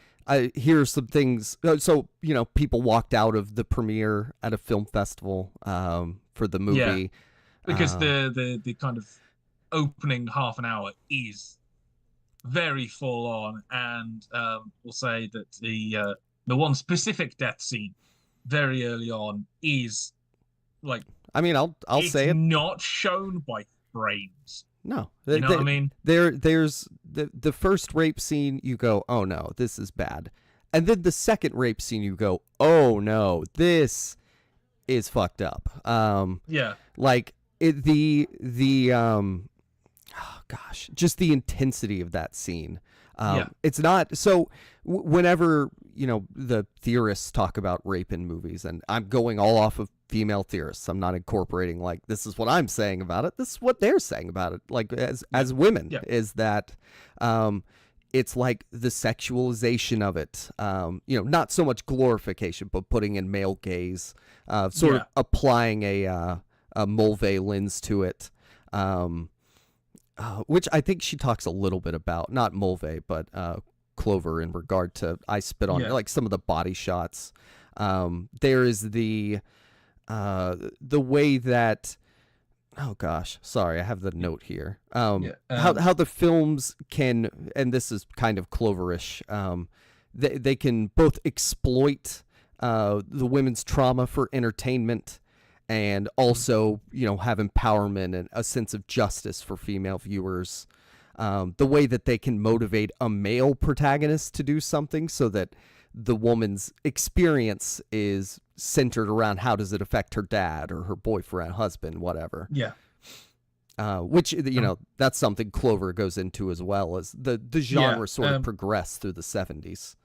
Speaker 1: here are some things. So, people walked out of the premiere at a film festival for the movie.
Speaker 2: Yeah. Because the kind of opening half an hour is very full on, and we'll say that the one specific death scene very early on is like,
Speaker 1: I mean, I'll say it.
Speaker 2: Not shown by frames.
Speaker 1: No,
Speaker 2: You know what I mean?
Speaker 1: There's the first rape scene. You go, oh no, this is bad, and then the second rape scene, you go, oh no, this is fucked up.
Speaker 2: Yeah.
Speaker 1: Like oh gosh, just the intensity of that scene.
Speaker 2: Yeah.
Speaker 1: It's not so. Whenever the theorists talk about rape in movies, and I'm going all off of female theorists, I'm not incorporating like this is what I'm saying about it. This is what they're saying about it. Like as women,
Speaker 2: Yeah.
Speaker 1: is that it's like the sexualization of it. Not so much glorification, but putting in male gaze, sort of applying a Mulvey lens to it. Which I think she talks a little bit about, not Mulvey, but Clover in regard to I Spit on like some of the body shots. There is the way that, oh gosh, sorry, I have the note here. How the films can, and this is kind of Cloverish, they can both exploit the women's trauma for entertainment, and also, have empowerment and a sense of justice for female viewers. The way that they can motivate a male protagonist to do something so that the woman's experience is centered around how does it affect her dad or her boyfriend, husband, whatever.
Speaker 2: Yeah.
Speaker 1: Which, that's something Clover goes into as well, as the genre sort of progressed through the 70s.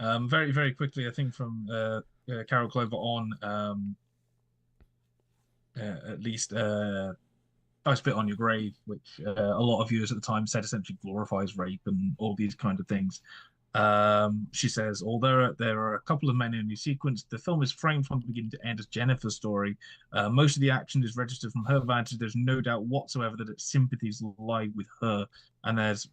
Speaker 2: Very, very quickly, I think from Carol Clover on, at least I Spit on Your Grave, which a lot of viewers at the time said essentially glorifies rape and all these kind of things. She says, although there are a couple of men in the sequence, the film is framed from the beginning to end as Jennifer's story. Most of the action is registered from her vantage. There's no doubt whatsoever that its sympathies lie with her. And there's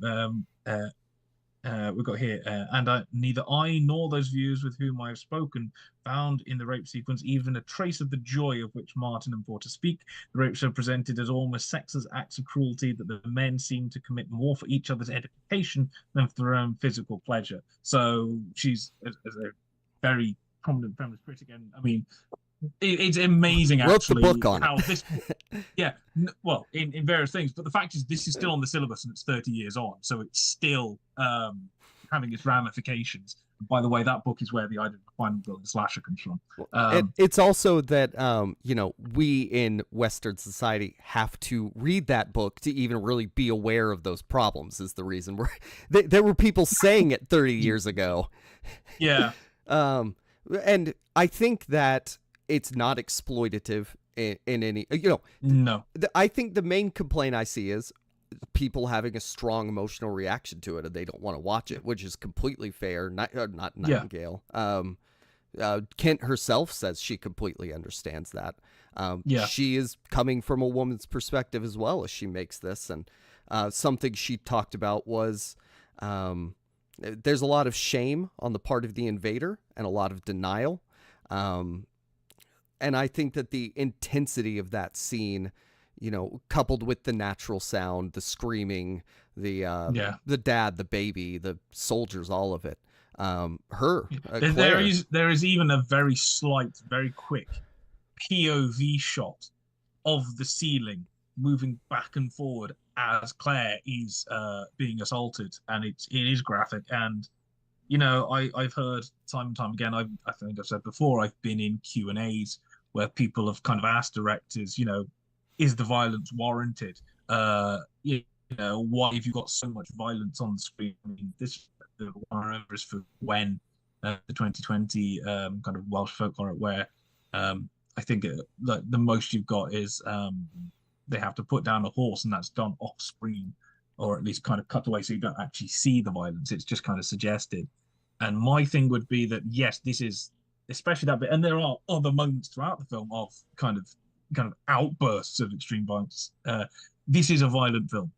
Speaker 2: we've got here, and neither I nor those viewers with whom I have spoken found in the rape sequence even a trace of the joy of which Martin and Porter speak. The rapes are presented as almost sexless acts of cruelty that the men seem to commit more for each other's edification than for their own physical pleasure. So she's as a very prominent feminist critic, and I mean, it's amazing actually
Speaker 1: wrote the book on
Speaker 2: how
Speaker 1: it.
Speaker 2: this well in various things, but the fact is this is still on the syllabus and it's 30 years on, so it's still having its ramifications. By the way, that book is where the idea of the final building slasher comes from.
Speaker 1: It's also that we in Western society have to read that book to even really be aware of those problems, is the reason there were people saying it 30 years ago.
Speaker 2: Yeah.
Speaker 1: And I think that it's not exploitative in any,
Speaker 2: No.
Speaker 1: I think the main complaint I see is people having a strong emotional reaction to it and they don't want to watch it, which is completely fair. Not Nightingale. Kent herself says she completely understands that. She is coming from a woman's perspective as well as she makes this. And something she talked about was there's a lot of shame on the part of the invader and a lot of denial. And I think that the intensity of that scene, coupled with the natural sound, the screaming, the dad, the baby, the soldiers, all of it.
Speaker 2: There is even a very slight, very quick POV shot of the ceiling moving back and forward as Claire is being assaulted, and it is graphic. And I've heard time and time again. I think I've said before, I've been in Q&As where people have kind of asked directors, is the violence warranted? Why have you got so much violence on the screen? I mean, this the one I remember is for Gwen, the 2020 kind of Welsh folk horror, where I think the most you've got is they have to put down a horse, and that's done off screen, or at least kind of cut away, so you don't actually see the violence. It's just kind of suggested. And my thing would be that yes, this is especially that bit, and there are other moments throughout the film of kind of outbursts of extreme violence. This is a violent film,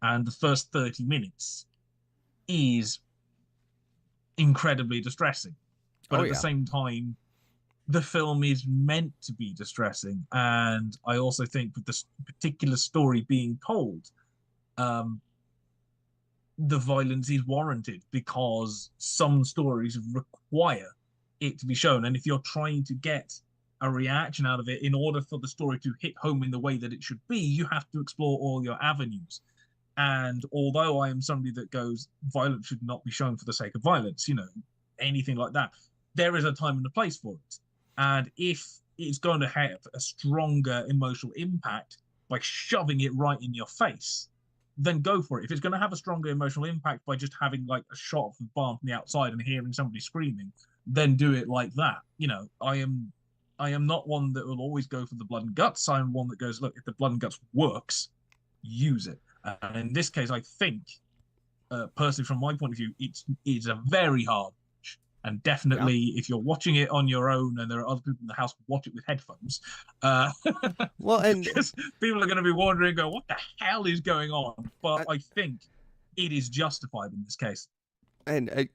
Speaker 2: and the first 30 minutes is incredibly distressing. But at the same time, the film is meant to be distressing. And I also think with this particular story being told, the violence is warranted because some stories require it to be shown. And if you're trying to get a reaction out of it in order for the story to hit home in the way that it should be, you have to explore all your avenues. And although I am somebody that goes, violence should not be shown for the sake of violence, anything like that, there is a time and a place for it. And if it's going to have a stronger emotional impact by shoving it right in your face, then go for it. If it's going to have a stronger emotional impact by just having like a shot of the barn from the outside and hearing somebody screaming, then do it like that. I am not one that will always go for the blood and guts. I'm one that goes, look, if the blood and guts works, use it. And in this case, I think, personally, from my point of view, it's a very hard watch. And definitely, if you're watching it on your own and there are other people in the house who watch it with headphones,
Speaker 1: well, and
Speaker 2: people are going to be wondering, go, what the hell is going on? But I think it is justified in this case.
Speaker 1: And,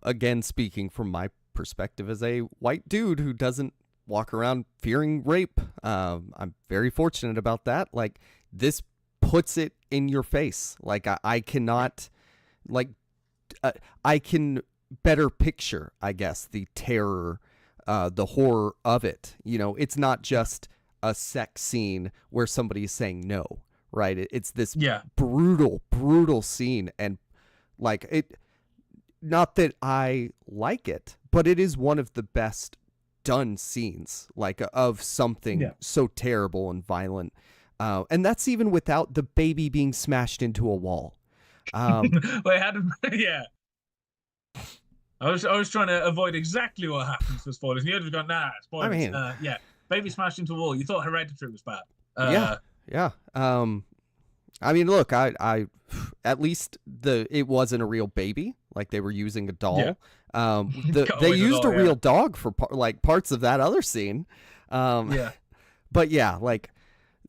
Speaker 1: again, speaking from my perspective as a white dude who doesn't walk around fearing rape, I'm very fortunate about that. Like, this puts it in your face. Like, I cannot, like, I can better picture, I guess, the terror, the horror of it. It's not just a sex scene where somebody is saying no, right? It's this brutal scene. And, like, it, not that I like it, but it is one of the best done scenes, like, of something so terrible and violent. And that's even without the baby being smashed into a wall.
Speaker 2: I was trying to avoid exactly what happens for spoilers. And you would have gone, nah, spoilers. I mean, baby smashed into a wall. You thought Hereditary was bad.
Speaker 1: Yeah. I mean, look, I at least it wasn't a real baby. Like, they were using a doll. They used a real dog for parts of that other scene. But yeah, like,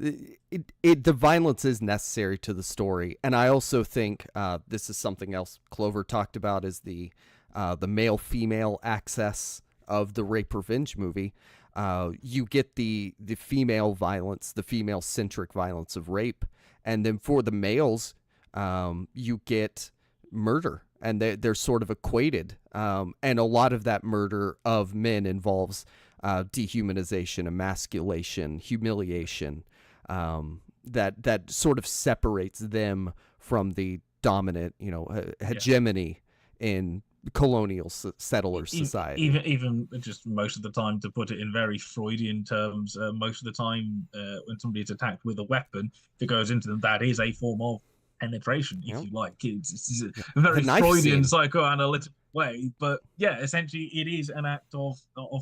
Speaker 1: the violence is necessary to the story. And I also think this is something else Clover talked about, is the male-female access of the rape revenge movie. You get the female violence, the female-centric violence of rape. And then for the males, you get murder. And they're sort of equated. And a lot of that murder of men involves dehumanization, emasculation, humiliation. That sort of separates them from the dominant, hegemony in colonial settler society.
Speaker 2: Even just most of the time, to put it in very Freudian terms, most of the time when somebody is attacked with a weapon, if it goes into them, that is a form of penetration, if you like. It's a very Freudian psychoanalytic way, but essentially it is an act of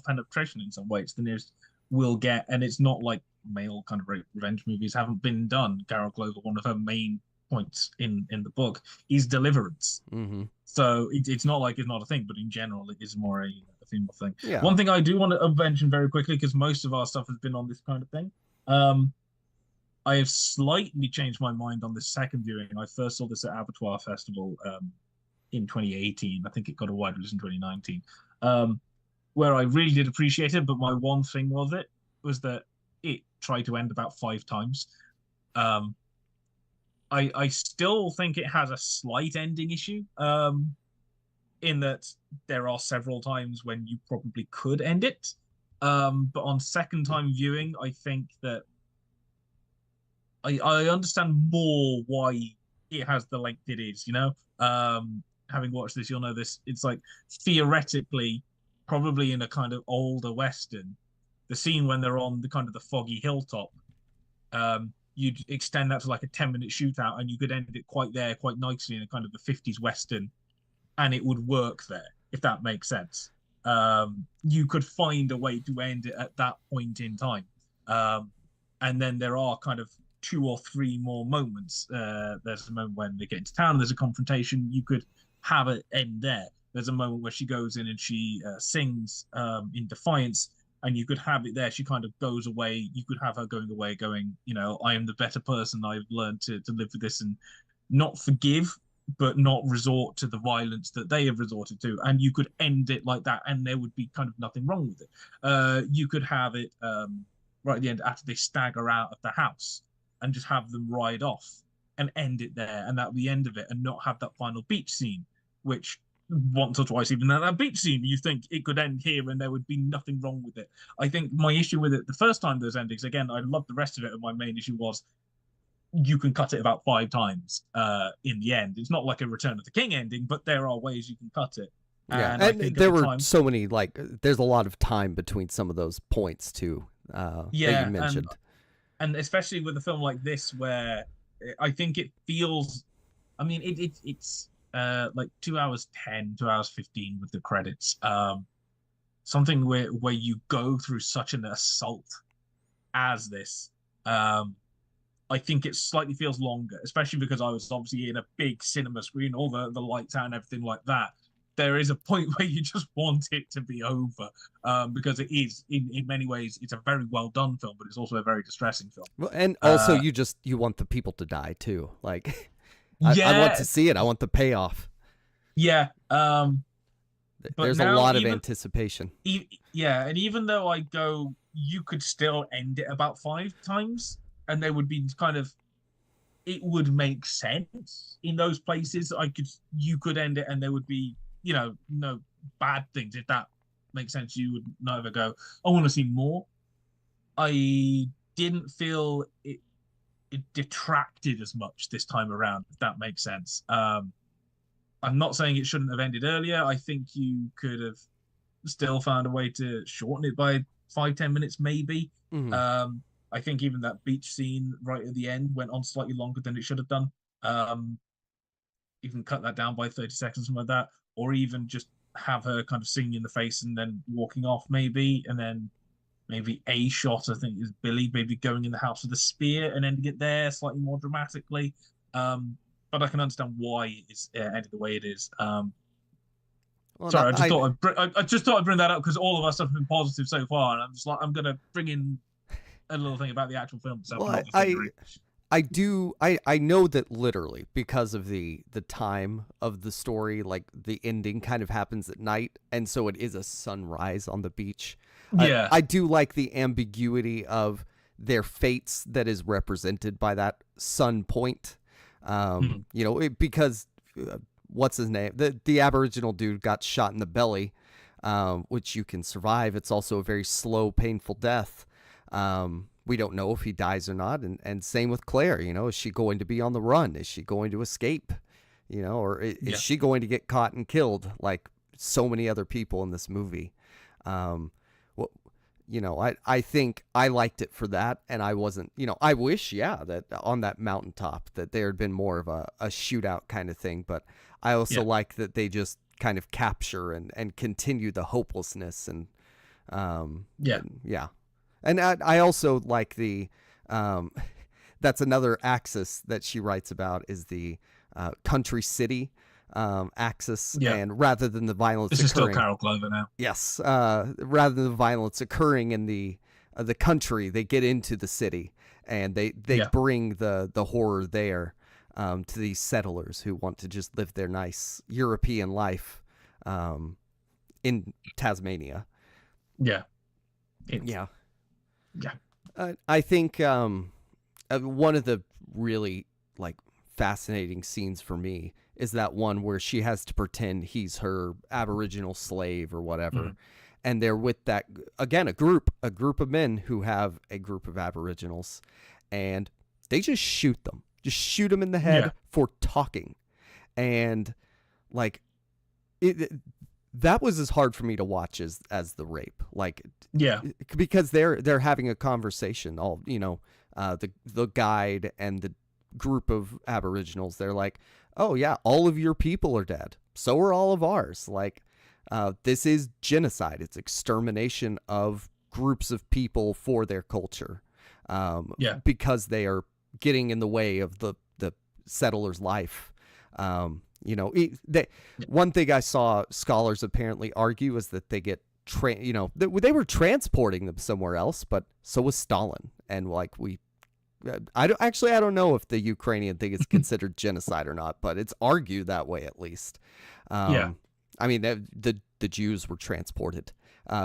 Speaker 2: penetration in some way. It's the nearest we'll get, and it's not like male kind of rape revenge movies haven't been done. Carol Clover, one of her main points in the book is deliverance.
Speaker 1: Mm-hmm.
Speaker 2: So it's not like it's not a thing, but in general it is more a female thing.
Speaker 1: Yeah.
Speaker 2: One thing I do want to mention very quickly, because most of our stuff has been on this kind of thing, I have slightly changed my mind on the second viewing. I first saw this at Abattoir Festival in 2018. I think it got a wide release in 2019, where I really did appreciate it. But my one thing was that it tried to end about 5 times. I still think it has a slight ending issue, in that there are several times when you probably could end it. But on second time viewing, I think that I understand more why it has the length it is, having watched this, you'll know this. It's like, theoretically, probably in a kind of older Western, the scene when they're on the kind of the foggy hilltop, you'd extend that to like a 10-minute shootout, and you could end it quite nicely in a kind of the 50s Western, and it would work there, if that makes sense. You could find a way to end it at that point in time. And then there are kind of 2 or 3 more moments. There's a moment when they get into town, there's a confrontation. You could have it end there. There's a moment where she goes in and she sings in defiance, and you could have it there. She kind of goes away. You could have her going away, going, I am the better person. I've learned to live with this and not forgive, but not resort to the violence that they have resorted to. And you could end it like that, and there would be kind of nothing wrong with it. You could have it right at the end after they stagger out of the house and just have them ride off and end it there, and that would be the end of it, and not have that final beach scene, which once or twice, even at that beach scene, you think it could end here and there would be nothing wrong with it. I think my issue with it the first time those endings, again, I loved the rest of it, and my main issue was you can cut it about 5 times in the end. It's not like a Return of the King ending, but there are ways you can cut it.
Speaker 1: Yeah, and there were so many, like, there's a lot of time between some of those points too that you mentioned.
Speaker 2: And especially with a film like this, where I think it feels, I mean, it's like 2 hours 10, 2 hours 15 with the credits. Something where you go through such an assault as this. I think it slightly feels longer, especially because I was obviously in a big cinema screen, all the lights out and everything like that. There is a point where you just want it to be over, because it is, in many ways, it's a very well done film, but it's also a very distressing film.
Speaker 1: Well, and also you want the people to die too. Like, I want to see it. I want the payoff.
Speaker 2: Yeah.
Speaker 1: There's a lot of anticipation.
Speaker 2: And even though I go, you could still end it about 5 times, and there would be kind of, it would make sense in those places. You could end it, and there would be, no bad things. If that makes sense, you would never go, I want to see more. I didn't feel it detracted as much this time around, if that makes sense. I'm not saying it shouldn't have ended earlier. I think you could have still found a way to shorten it by 5-10 minutes, maybe.
Speaker 1: Mm-hmm.
Speaker 2: I think even that beach scene right at the end went on slightly longer than it should have done. Even cut that down by 30 seconds, something like that. Or even just have her kind of singing in the face and then walking off, maybe. And then maybe a shot, I think, is Billy maybe going in the house with a spear and ending it there slightly more dramatically. But I can understand why it's ended the way it is. Sorry, I just thought I'd bring that up because all of us have been positive so far, and I'm just like, I'm gonna bring in a little thing about the actual film itself.
Speaker 1: Well, I know that literally because of the time of the story, like the ending kind of happens at night, and so it is a sunrise on the beach.
Speaker 2: Yeah,
Speaker 1: I do like the ambiguity of their fates that is represented by that sun point. Because what's his name? The Aboriginal dude got shot in the belly, which you can survive. It's also a very slow, painful death. We don't know if he dies or not. And same with Claire, is she going to be on the run? Is she going to escape? Or is she going to get caught and killed like so many other people in this movie? I think I liked it for that, and I wasn't, I wish, that on that mountaintop that there had been more of a shootout kind of thing, but I also like that they just kind of capture and continue the hopelessness and, And I also like the, that's another axis that she writes about is the country city axis, and rather than the violence
Speaker 2: this occurring, is still Carol Clover now.
Speaker 1: Yes, rather than the violence occurring in the country, they get into the city and they bring the horror there to these settlers who want to just live their nice European life in Tasmania. I think one of the really fascinating scenes for me is that one where she has to pretend he's her Aboriginal slave or whatever. And they're with that, again, a group of men who have a group of Aboriginals, and they just shoot them in the head for talking. And that was as hard for me to watch as the rape, like,
Speaker 2: Yeah,
Speaker 1: because they're having a conversation, all, you know, the guide and the group of Aboriginals, they're like, oh yeah, all of your people are dead, so are all of ours, like, this is genocide, it's extermination of groups of people for their culture,
Speaker 2: yeah,
Speaker 1: because they are getting in the way of the settler's life. You know, one thing I saw scholars apparently argue is that they get you know, they were transporting them somewhere else, but so was Stalin. And like, I don't know if the Ukrainian thing is considered genocide or not, but it's argued that way at least.
Speaker 2: yeah.
Speaker 1: I mean, the Jews were transported.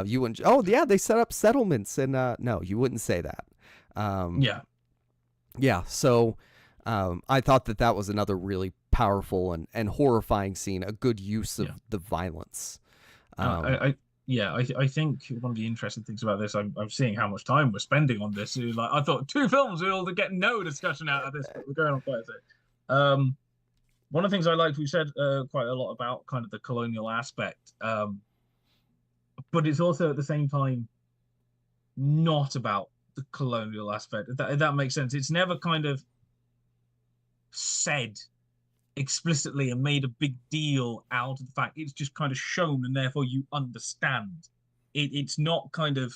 Speaker 1: You wouldn't. Oh yeah, they set up settlements, and no, you wouldn't say that.
Speaker 2: Yeah.
Speaker 1: Yeah. So I thought that was another really powerful and horrifying scene. A good use of the violence.
Speaker 2: I think one of the interesting things about this, I'm seeing how much time we're spending on this. Like, I thought 2 films, we'll get no discussion out of this, but we're going on quite a bit. One of the things I liked, we said quite a lot about kind of the colonial aspect, but it's also at the same time not about the colonial aspect. If that makes sense. It's never kind of said explicitly and made a big deal out of the fact. It's just kind of shown, and therefore you understand. It's not kind of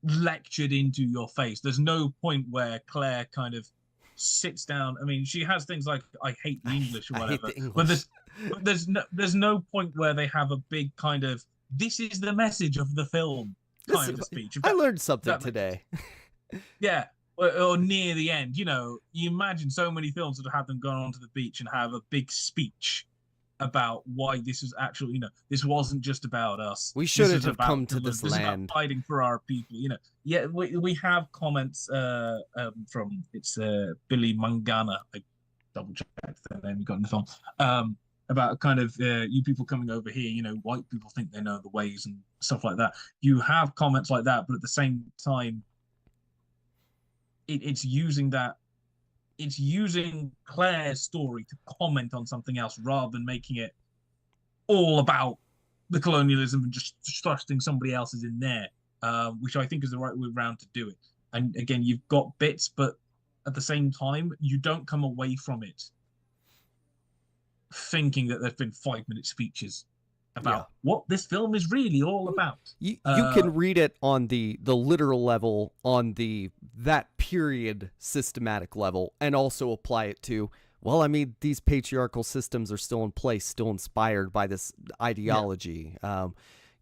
Speaker 2: lectured into your face. There's no point where Claire kind of sits down. I mean, she has things like, I hate the English or whatever, but there's no point where they have a big kind of, this is the message of the film kind of speech.
Speaker 1: I learned something today.
Speaker 2: Yeah. Or near the end, you know, you imagine so many films that have them go onto the beach and have a big speech about why this is actually, you know, this wasn't just about us.
Speaker 1: We shouldn't have come to this land.
Speaker 2: Is about fighting for our people, you know. Yeah, we have comments from Billy Mangana. I double checked that name we got in the film. About kind of you people coming over here, you know, white people think they know the ways and stuff like that. You have comments like that, but at the same time, it's using Claire's story to comment on something else rather than making it all about the colonialism and just thrusting somebody else's in there, which I think is the right way around to do it. And again, you've got bits, but at the same time, you don't come away from it thinking that there's been 5-minute speeches about what this film is really all about.
Speaker 1: You can read it on the literal level, on that period systematic level, and also apply it to, well, I mean, these patriarchal systems are still in place, still inspired by this ideology. Yeah.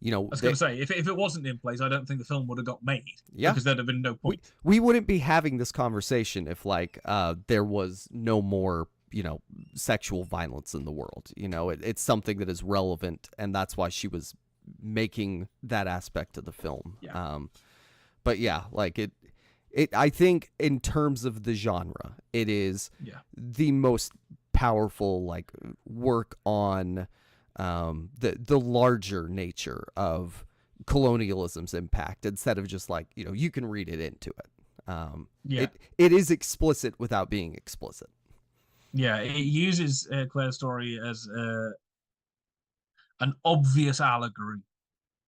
Speaker 1: You know, I
Speaker 2: was going to say, if it wasn't in place, I don't think the film would have got made.
Speaker 1: Yeah,
Speaker 2: because there'd have been no point.
Speaker 1: We wouldn't be having this conversation if, like, there was no more, you know, sexual violence in the world. You know, it's something that is relevant, and that's why she was making that aspect of the film.
Speaker 2: Yeah.
Speaker 1: But yeah, like it I think in terms of the genre, it is the most powerful, like, work on the larger nature of colonialism's impact, instead of just like, you know, you can read it into it. It is explicit without being explicit.
Speaker 2: Yeah, it uses Claire's story as an obvious allegory,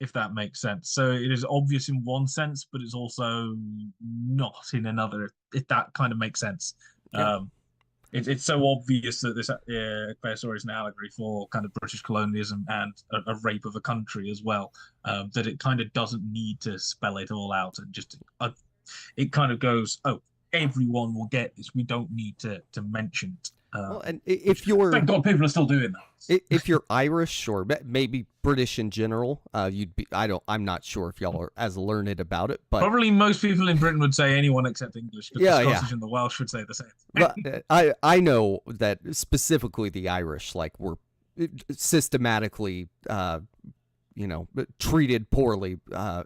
Speaker 2: if that makes sense. So it is obvious in one sense, but it's also not in another, if that kind of makes sense. Yeah. It's so obvious that this Claire's story is an allegory for kind of British colonialism and a rape of a country as well, that it kind of doesn't need to spell it all out, and just it kind of goes, oh, everyone will get this. We don't need to mention it.
Speaker 1: Well, and if you're,
Speaker 2: thank God people are still doing that.
Speaker 1: If you're Irish or maybe British in general, you'd be. I'm not sure if y'all are as learned about it, but
Speaker 2: probably most people in Britain would say anyone except English. Because the Scottish and the Welsh would say the same.
Speaker 1: But I know that specifically the Irish, like, were systematically, you know, treated poorly,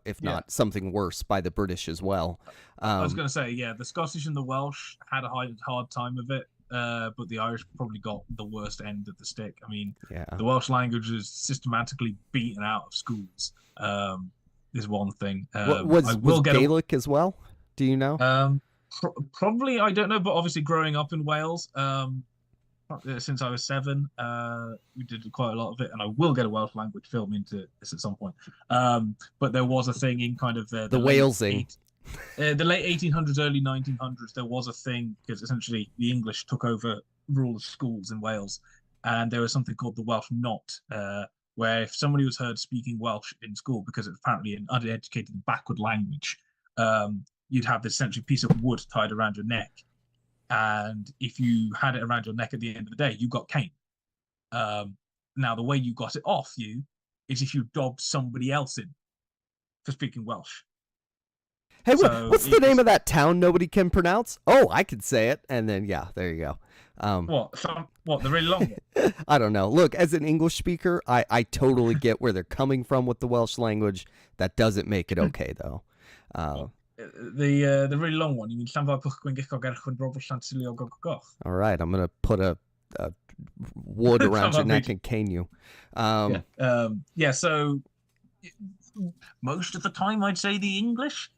Speaker 1: if not something worse, by the British as well.
Speaker 2: I was going to say, the Scottish and the Welsh had a hard time of it, but the Irish probably got the worst end of the stick. I mean, the Welsh language is systematically beaten out of schools. Is one thing.
Speaker 1: Was Gaelic as well? Do you know?
Speaker 2: Probably, I don't know, but obviously growing up in Wales, since I was 7. We did quite a lot of it, and I will get a Welsh language film into this at some point. But there was a thing in kind of
Speaker 1: The Walesing.
Speaker 2: The late 1800s, early 1900s. There was a thing because essentially the English took over rule of schools in Wales, and there was something called the Welsh Not, where if somebody was heard speaking Welsh in school because it's apparently an uneducated, backward language, you'd have this essentially piece of wood tied around your neck, and if you had it around your neck at the end of the day, you got caned. Now, the way you got it off you is if you dobbed somebody else in for speaking Welsh.
Speaker 1: Hey, what's the name of that town nobody can pronounce? Oh, I can say it, and then yeah, there you go.
Speaker 2: What the really long one?
Speaker 1: I don't know. Look, as an English speaker, I totally get where they're coming from with the Welsh language. That doesn't make it okay, though.
Speaker 2: The really long one. You mean
Speaker 1: all right, I'm gonna put a wood around your neck and cane you.
Speaker 2: Yeah. So most of the time, I'd say the English.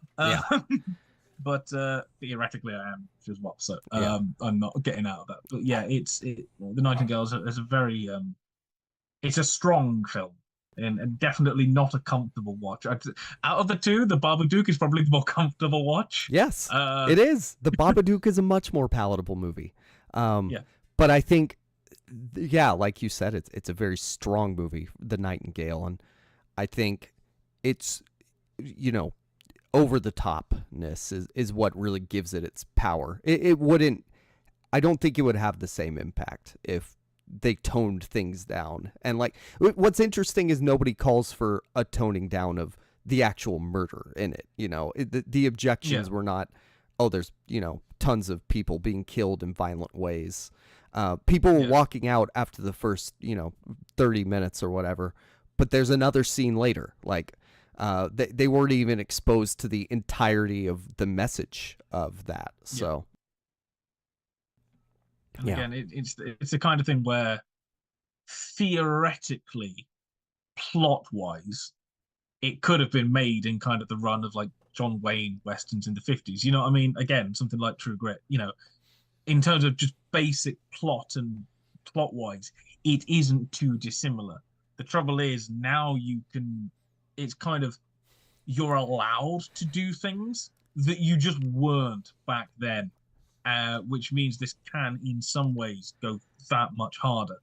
Speaker 2: But theoretically, I am as well. So I'm not getting out of that. But yeah, The Nightingale is a very it's a strong film. And definitely not a comfortable watch. Out of the two, the Babadook is probably the more comfortable watch.
Speaker 1: Yes, it is. The Babadook is a much more palatable movie. But I think, like you said, it's a very strong movie, The Nightingale, and I think it's, over the topness is what really gives it its power. It wouldn't. I don't think it would have the same impact if they toned things down. And like, what's interesting is nobody calls for a toning down of the actual murder in it. The objections were not, there's tons of people being killed in violent ways. People were walking out after the first 30 minutes or whatever, but there's another scene later. Like they weren't even exposed to the entirety of the message of that. So
Speaker 2: and again, it's the kind of thing where theoretically, plot-wise, it could have been made in kind of the run of like John Wayne westerns in the 50s. You know what I mean? Again, something like True Grit. In terms of just basic plot and plot-wise, it isn't too dissimilar. The trouble is now it's kind of, you're allowed to do things that you just weren't back then. Which means this can, in some ways, go that much harder,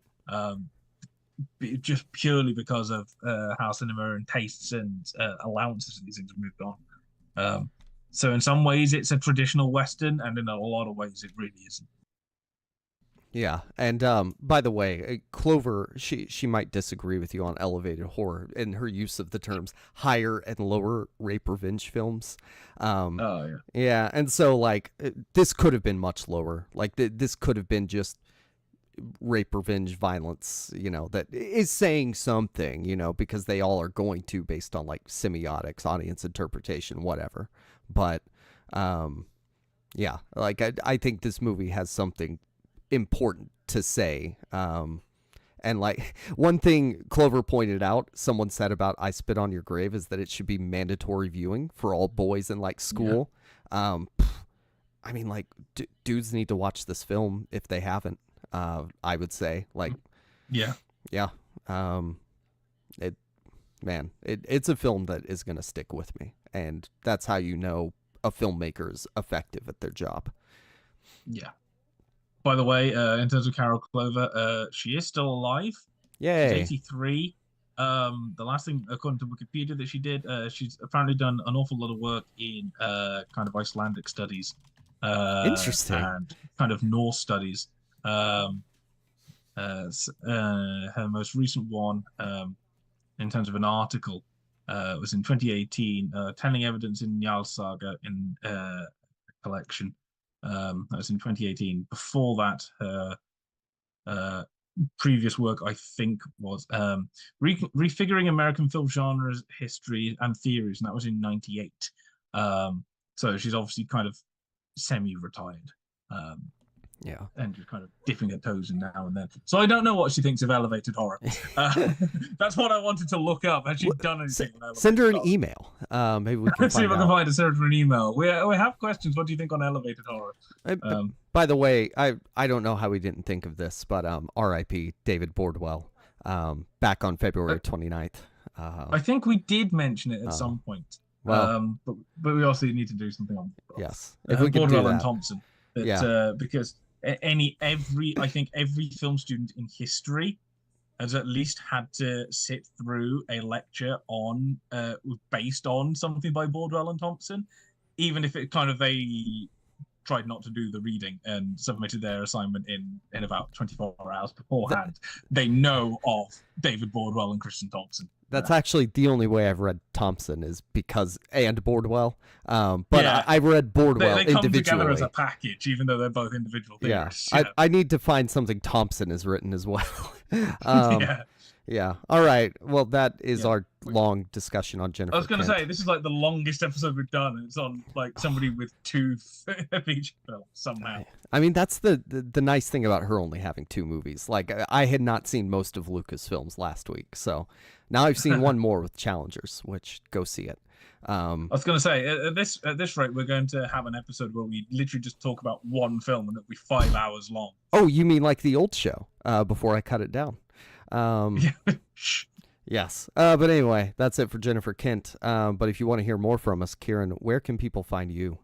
Speaker 2: just purely because of how cinema and tastes and allowances of these things have moved on. So in some ways, it's a traditional Western, and in a lot of ways, it really isn't.
Speaker 1: Yeah, and by the way, Clover, she might disagree with you on elevated horror in her use of the terms higher and lower rape revenge films. Yeah, and so like this could have been much lower. Like this could have been just rape revenge violence, that is saying something, because they all are going to based on like semiotics, audience interpretation, whatever. But like I think this movie has something important to say. And like one thing Clover pointed out, someone said about I Spit on Your Grave, is that it should be mandatory viewing for all boys in like school. I mean, like dudes need to watch this film if they haven't. I would say like, it's a film that is going to stick with me, and that's how a filmmaker is effective at their job.
Speaker 2: Yeah. By the way, in terms of Carol Clover, she is still alive.
Speaker 1: Yay.
Speaker 2: She's 83. The last thing, according to Wikipedia, that she did, she's apparently done an awful lot of work in kind of Icelandic studies.
Speaker 1: Interesting.
Speaker 2: And kind of Norse studies. Her most recent one, in terms of an article, was in 2018, Telling Evidence in Njal Saga in a collection. That was in 2018. Before that, her previous work, I think, was Refiguring American Film Genres, History, and Theories, and that was in 98. So she's obviously kind of semi-retired.
Speaker 1: Yeah.
Speaker 2: and just kind of dipping her toes in now and then. So I don't know what she thinks of elevated horror. That's what I wanted to look up. Has she done anything?
Speaker 1: Send her an email. Maybe we can
Speaker 2: see if I
Speaker 1: find
Speaker 2: can
Speaker 1: out.
Speaker 2: find a send her an email. We have questions. What do you think on elevated horror?
Speaker 1: By the way, I don't know how we didn't think of this, but R.I.P. David Bordwell, back on February 29th.
Speaker 2: I think we did mention it at some point.
Speaker 1: Well,
Speaker 2: but we also need to do something on
Speaker 1: yes, if we could do that.
Speaker 2: And Thompson. Because I think every film student in history has at least had to sit through a lecture on based on something by Bordwell and Thompson, even if it kind of they tried not to do the reading and submitted their assignment in about 24 hours beforehand. They know of David Bordwell and Kristen Thompson.
Speaker 1: That's actually the only way I've read Thompson is because and Bordwell. But I read Bordwell
Speaker 2: they come
Speaker 1: individually.
Speaker 2: together as a package, even though they're both individual theorists.
Speaker 1: Yeah, I need to find something Thompson has written as well. Yeah. All right. Well, that is our long discussion on Jennifer.
Speaker 2: I was going to
Speaker 1: Kent.
Speaker 2: say this is like the longest episode we've done. It's on like somebody with 2 feature films somehow.
Speaker 1: I mean, that's the nice thing about her only having 2 movies. Like I had not seen most of Lucas films last week, so now I've seen one more with Challengers, which go see it.
Speaker 2: I was going to say at this rate, we're going to have an episode where we literally just talk about one film and it'll be 5 hours long.
Speaker 1: Oh, you mean like the old show? Before I cut it down. Yes. But anyway, that's it for Jennifer Kent. But if you want to hear more from us, Kieran, where can people find you?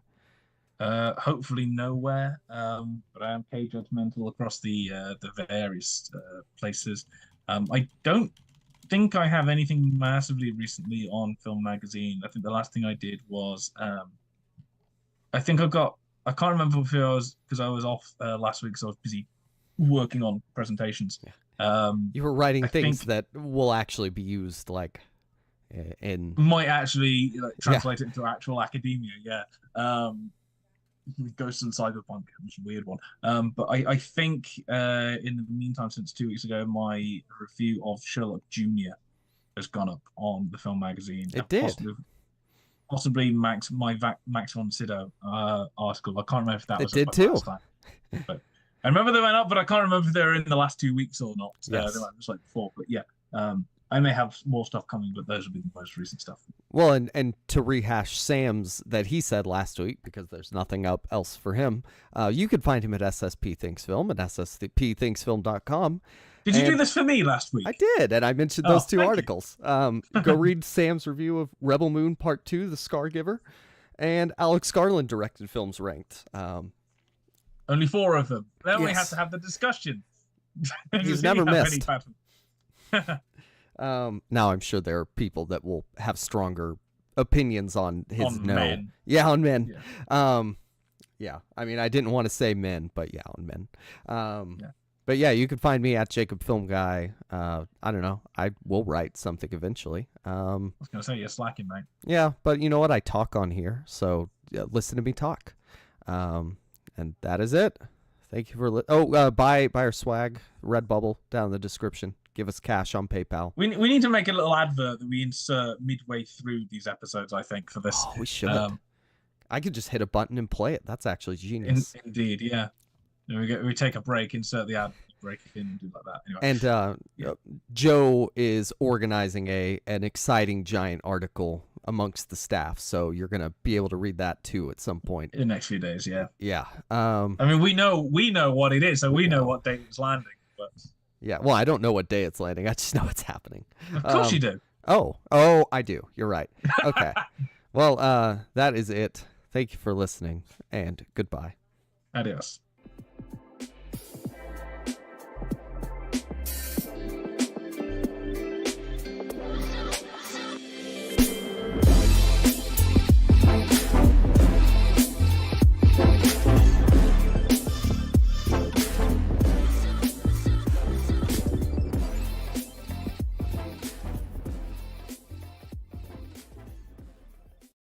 Speaker 2: Hopefully nowhere. But I am judgmental across the various places. I don't think I have anything massively recently on Film Magazine. I think the last thing I did was I can't remember if I was because I was off last week, so I was busy working on presentations.
Speaker 1: Yeah. You were writing things that will actually be used, like in
Speaker 2: might actually translate it into actual academia. Yeah, Ghosts and Cyberpunk, which is a weird one. But I think in the meantime, since 2 weeks ago, my review of Sherlock Junior has gone up on the Film Magazine.
Speaker 1: It did.
Speaker 2: Possibly Max von Sydow article. I can't remember if that was
Speaker 1: did too.
Speaker 2: Last time. But I remember they went up, but I can't remember if they were in the last 2 weeks or not.
Speaker 1: Yes.
Speaker 2: They might just like before, but yeah. I may have more stuff coming, but those will be the most recent stuff.
Speaker 1: Well, and to rehash Sam's that he said last week, because there's nothing else for him, you could find him at SSP Thinks Film at sspthinksfilm.com.
Speaker 2: Did you do this for me last week?
Speaker 1: I did, and I mentioned those 2 articles. Go read Sam's review of Rebel Moon Part 2, The Scargiver, and Alex Garland directed films ranked.
Speaker 2: Only 4 of them. Then we have to have the discussion.
Speaker 1: He's never missed. Now I'm sure there are people that will have stronger opinions on his
Speaker 2: men.
Speaker 1: Yeah, on men. Yeah. I mean, I didn't want to say men, but yeah, on men. But yeah, you can find me at Jacob Film Guy. I don't know. I will write something eventually.
Speaker 2: I was gonna say you're slacking, mate.
Speaker 1: Yeah, but you know what? I talk on here, so listen to me talk. And that is it. Thank you for buy our swag, Redbubble, down in the description. Give us cash on PayPal.
Speaker 2: We need to make a little advert that we insert midway through these episodes, I think, for this.
Speaker 1: Oh, we should. I could just hit a button and play it. That's actually genius.
Speaker 2: Indeed, yeah. We take a break, insert the ad, break it in, and do like that. Anyway.
Speaker 1: And Joe is organizing an exciting giant article amongst the staff, so you're gonna be able to read that too at some point
Speaker 2: in the next few days. Yeah.
Speaker 1: I
Speaker 2: mean, we know what it is, so we know what date it's landing. But
Speaker 1: yeah, well, I don't know what day it's landing. I just know it's happening.
Speaker 2: Of course you do.
Speaker 1: Oh, I do. You're right. Okay. Well, that is it. Thank you for listening, and goodbye.
Speaker 2: Adios.